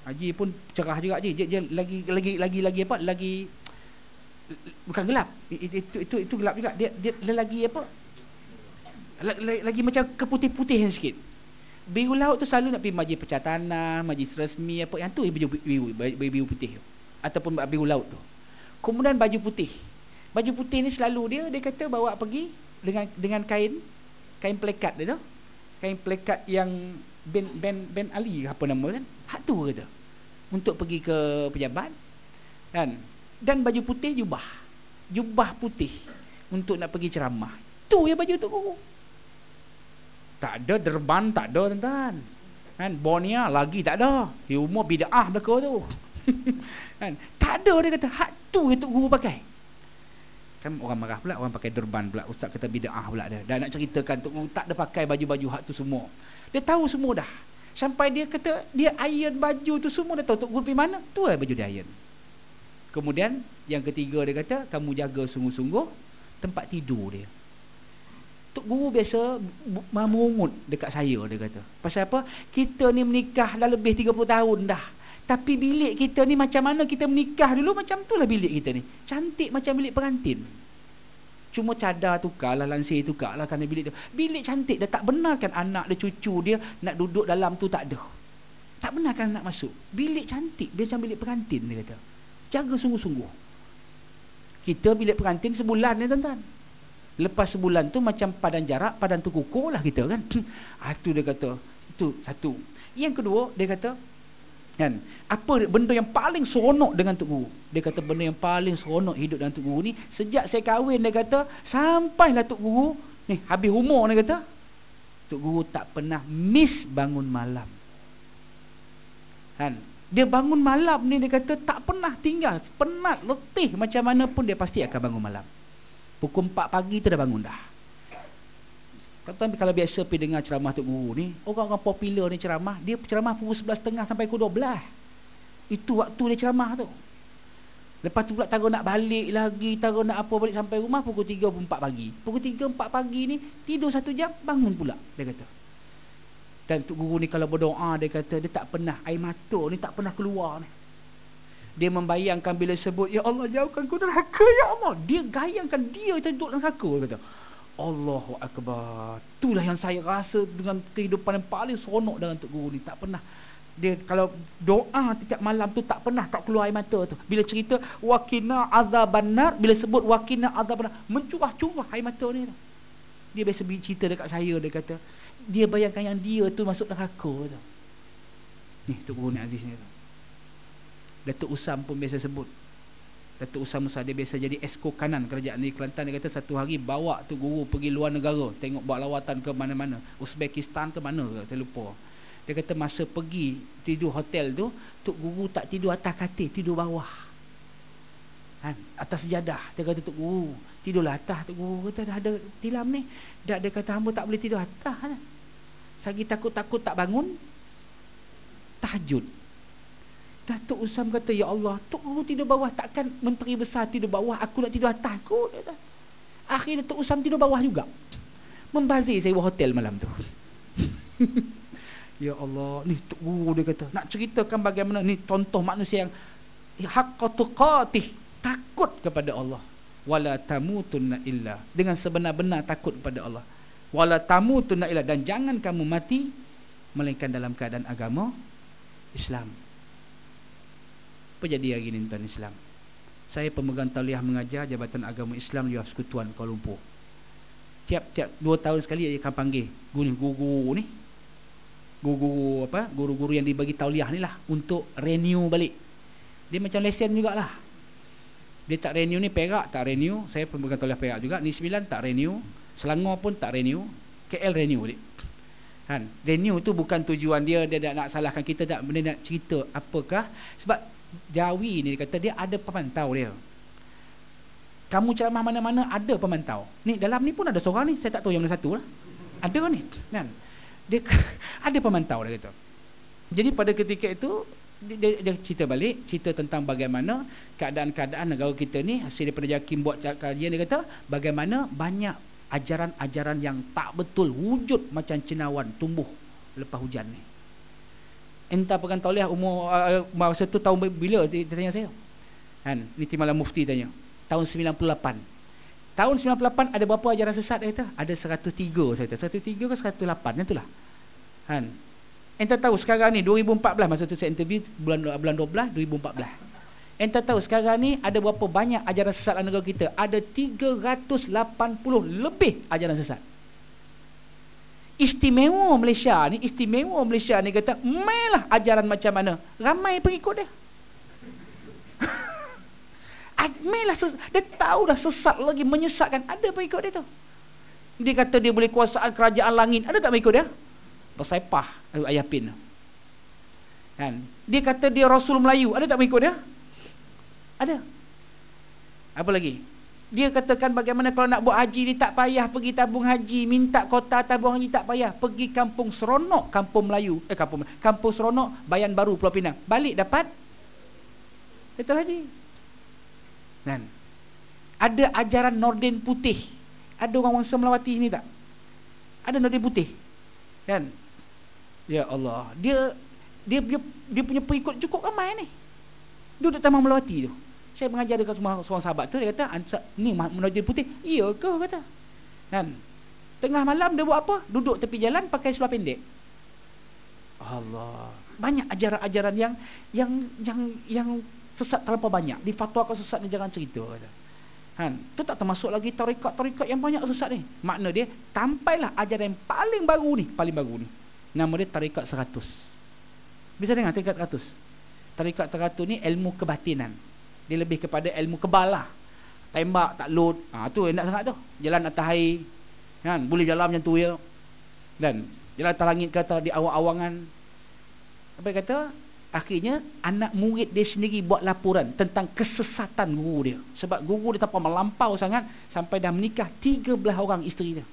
Haji pun cerah juga Haji. Dia lagi apa? Lagi Bukan gelap. Itu gelap juga. Dia lagi apa? Lagi macam keputih-putihan sikit. Biru laut tu selalu nak pergi majlis pecah tanah, majlis rasmi apa, yang tu biru putih ataupun biru laut tu. Kemudian baju putih. Baju putih ni selalu dia kata bawa pergi dengan kain plekat dia tu. Kain plekat yang Ben Ali apa nama kan? Hak tu kata. Untuk pergi ke pejabat kan. Dan baju putih jubah putih untuk nak pergi ceramah. Tu ya baju tu guru. Tak ada derban, tak ada tuan-tuan. Kan bonia lagi tak ada. Humor bid'ah belaka tu. Kan tak ada, dia kata hak tu itu guru pakai. Kan orang marah pula, orang pakai derban pula, ustaz kata bid'ah pula dia. Dan nak ceritakan tu tak ada pakai baju-baju hak tu semua. Dia tahu semua dah. Sampai dia kata dia iron baju tu semua, dia tahu tok guru pergi mana. Tu lah baju dia iron. Kemudian yang ketiga dia kata kamu jaga sungguh-sungguh tempat tidur dia. Tok guru biasa memungut dekat saya, dia kata. Pasal apa? Kita ni menikah dah lebih 30 tahun dah. Tapi bilik kita ni macam mana kita menikah dulu, macam tu lah bilik kita ni. Cantik macam bilik pengantin. Cuma cadar tukarlah, lansir tukarlah kerana bilik dia. Bilik cantik, dia tak benarkan anak dia, cucu dia nak duduk dalam tu, tak ada. Tak benarkan nak masuk. Bilik cantik, dia macam bilik pengantin, dia kata. Jaga sungguh-sungguh. Kita bilik pengantin sebulan ni tuan-tuan. Lepas sebulan tu macam padan jarak, padan tu kukuh lah kita kan. Itu dia kata. Itu satu. Yang kedua, dia kata kan, apa benda yang paling seronok dengan Tok Guru? Dia kata benda yang paling seronok hidup dengan Tok Guru ni, sejak saya kahwin, dia kata, sampailah Tok Guru ni habis umur, dia kata, Tok Guru tak pernah miss bangun malam. Kan? Dia bangun malam ni, dia kata tak pernah tinggal, penat, letih macam mana pun dia pasti akan bangun malam. Pukul 4 pagi tu dah bangun dah. Tapi kalau biasa pergi dengar ceramah Tok Guru ni, orang-orang popular ni ceramah, dia ceramah pukul 11.30 sampai pukul 12. Itu waktu dia ceramah tu. Lepas tu pula taruh nak balik lagi, taruh nak apa balik sampai rumah pukul 3 4 pagi. Pukul 3 4 pagi ni tidur 1 jam, bangun pula, dia kata. Dan Tok Guru ni kalau berdoa, dia kata dia tak pernah, air mata ni tak pernah keluar ni. Dia membayangkan bila sebut, ya Allah jauhkan ku neraka, ya Allah. Dia gayangkan dia duduk dalam neraka, dia kata. Allahu Akbar. Itulah yang saya rasa dengan kehidupan yang paling seronok dengan Tok Guru ni. Tak pernah. Dia kalau doa setiap malam tu tak pernah tak keluar air mata tu. Bila cerita waqina azabannar, bila sebut waqina azabannar, mencurah-curah air mata ni. Dia biasa cerita dekat saya, dia kata dia bayangkan yang dia tu masuk neraka tu. Ni Tok Guru ni Aziz ni tu. Datuk Usam pun biasa sebut. Datuk Usam Musa, dia biasa jadi esko kanan kerajaan di Kelantan. Dia kata satu hari bawa Tok Guru pergi luar negara, tengok buat lawatan ke mana-mana, Uzbekistan ke mana ke, saya lupa. Dia kata masa pergi tidur hotel tu, Tok Guru tak tidur atas katil, tidur bawah. Atas sejadah. Dia kata Tok Guru, tidurlah atas. Tok Guru kata dah ada tilam ni. Dia kata hamba tak boleh tidur atas. Sagi takut-takut tak bangun, tahajud. Datuk Usam kata, ya Allah, Tok Guru tidur bawah, takkan menteri besar tidur bawah, aku nak tidur atas kot. Akhirnya Datuk Usam tidur bawah juga. Membazir sewa hotel malam tu. Ya Allah, ni Tok Guru, dia kata, nak ceritakan bagaimana ni contoh manusia yang haqqa tuqatih, takut kepada Allah. Wala tamutunna illa, dengan sebenar-benar takut kepada Allah. Wala tamutunna illa, dan jangan kamu mati melainkan dalam keadaan agama Islam. Apa jadi hari ni tuan Islam? Saya pemegang tauliah mengajar Jabatan Agama Islam di Persekutuan Kuala Lumpur. Tiap-tiap 2 tahun sekali dia akan panggil guru-guru ni. Guru-guru yang dibagi tauliah ni lah, untuk renew balik. Dia macam lesen jugalah. Dia tak renew ni, Perak tak renew. Saya pemegang tauliah Perak juga. Ni 9 tak renew. Selangor pun tak renew. KL renew balik. Kan? Renew tu bukan tujuan dia nak salahkan kita, tak, benda nak cerita apakah. Sebab Jawi ni dia kata dia ada pemantau dia. Kamu ceramah mana-mana ada pemantau. Ni dalam ni pun ada seorang ni, saya tak tahu yang mana satu lah. Ada ni kan. Dia ada pemantau, dia kata. Jadi pada ketika itu dia cerita balik, cerita tentang bagaimana keadaan-keadaan negara kita ni, hasil daripada Jakim buat kajian. Dia kata bagaimana banyak ajaran-ajaran yang tak betul wujud macam cendawan tumbuh lepas hujan ni. Entah pegang tauliah umur masa tu tahun bila, dia tanya saya. Kan, ni Timbalan Mufti tanya. tahun 98. Tahun 98 ada berapa ajaran sesat dia kata? Ada 103 saya kata. 103 ke 108 itulah. Kan. Ente tahu sekarang ni 2014 masa tu saya interview bulan 12 2014. Ente tahu sekarang ni ada berapa banyak ajaran sesat dalam negara kita? Ada 380 lebih ajaran sesat. Istimewa Malaysia ni kata, mainlah ajaran macam mana. Ramai pengikut dia. Mainlah dia tahu dah sesat lagi menyesatkan. Ada pengikut dia tu. Dia kata dia boleh kuasaan kerajaan langit. Ada tak pengikut dia? Tersaipah ayah pin. Kan? Dia kata dia Rasul Melayu. Ada tak pengikut dia? Ada. Apa lagi? Dia katakan bagaimana kalau nak buat haji ni tak payah pergi tabung haji, minta kota tabung haji tak payah, pergi kampung seronok, kampung Melayu, kampung seronok Bayan Baru Pulau Pinang. Balik dapat betul haji. Dan ada ajaran Nordin putih. Ada orang Wangsa Melawati ni tak? Ada Nordin putih. Kan? Ya Allah, dia punya pengikut cukup ramai ni. Duduk Taman Melawati tu. Saya mengajar dekat seorang sahabat tu, dia kata, ni Nordin putih. Iya ke kata. Kan? Tengah malam dia buat apa? Duduk tepi jalan pakai seluar pendek. Allah. Banyak ajaran-ajaran yang sesat terlalu banyak. Difatwakan sesat ni jangan cerita kata. Kan? Tu tak termasuk lagi tarikat yang banyak sesat ni. Makna dia sampailah ajaran yang paling baru ni. Nama dia tarikat 100. Bisa dengar tarikat 100? Tarikat 100 ni ilmu kebatinan. Dia lebih kepada ilmu kebal lah. Tembak tak load. Tu enak sangat tu. Jalan atas air. Kan? Boleh jalan macam tu ya. Dan jalan atas langit kata di awang-awangan. Apa dia kata? Akhirnya anak murid dia sendiri buat laporan tentang kesesatan guru dia. Sebab guru dia tak melampau sangat sampai dah menikah 13 orang isteri dia.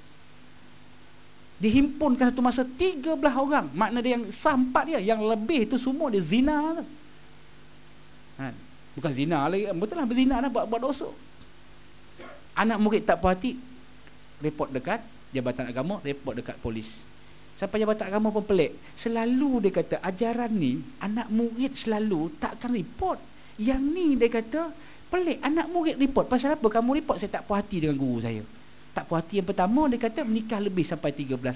Dihimpunkan satu masa 13 orang. Makna dia yang sah 4 dia. Yang lebih tu semua dia zina tu. Kan? Bukan zina lagi. Betul lah berzina dah buat dosa. Anak murid tak puas hati, report dekat Jabatan Agama, report dekat polis. Sampai Jabatan Agama pun pelik. Selalu dia kata ajaran ni anak murid selalu takkan report. Yang ni dia kata pelik, anak murid report. Pasal apa kamu report? Saya tak puas hati dengan guru saya. Tak puas hati yang pertama dia kata menikah lebih sampai 13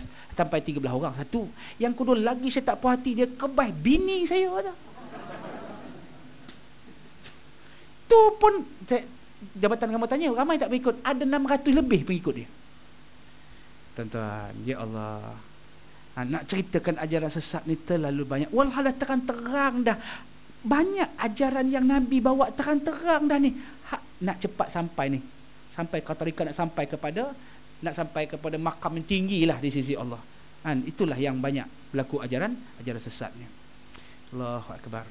orang satu. Yang kedua lagi saya tak puas hati dia kebah bini saya kata. Tu pun Jabatan Agama tanya ramai tak pengikut? Ada 600 lebih pengikut dia. Tuan-tuan, ya Allah, nak ceritakan ajaran sesat ni terlalu banyak. Walhal terang-terang dah banyak ajaran yang Nabi bawa terang-terang dah ni. Nak cepat sampai ni. Sampai tarikat nak sampai kepada makam yang tinggi lah di sisi Allah. Itulah yang banyak berlaku ajaran sesatnya. Allahu Akbar.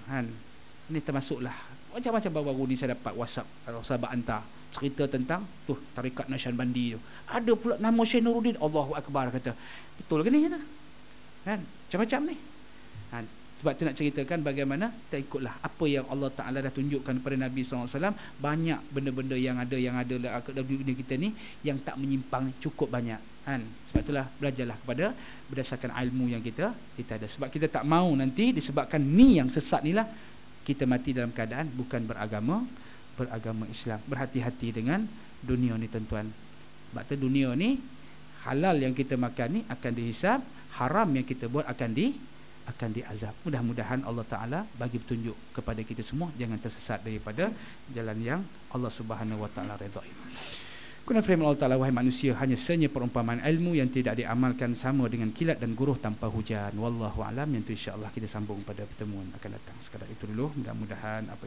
Ini termasuklah macam-macam baru-baru ni saya dapat WhatsApp sahabat hantar cerita tentang tu tarikat Naqsyabandi tu. Ada pula nama Syekh Nuruddin. Allahu Akbar kata. Betul ke ni kata? Kan? Macam-macam ni. Sebab tu nak ceritakan bagaimana kita ikutlah apa yang Allah Ta'ala dah tunjukkan kepada Nabi SAW. Banyak benda-benda yang ada dalam dunia kita ni yang tak menyimpang cukup banyak. Sebab itulah belajarlah kepada berdasarkan ilmu yang kita ada. Sebab kita tak mau nanti disebabkan ni yang sesat ni lah kita mati dalam keadaan bukan beragama Islam. Berhati-hati dengan dunia ni tuan-tuan. Sebab tu dunia ni halal yang kita makan ni akan dihisab, haram yang kita buat akan diazab. Mudah-mudahan Allah Ta'ala bagi petunjuk kepada kita semua, jangan tersesat daripada jalan yang Allah Subhanahu Wa Ta'ala redai. Kuna firman Allah Ta'ala, wahai manusia, hanya senya perumpamaan ilmu yang tidak diamalkan sama dengan kilat dan guruh tanpa hujan. Wallahu a'lam. Yang itu insya-Allah kita sambung pada pertemuan akan datang. Sekadar itu dulu, mudah-mudahan apa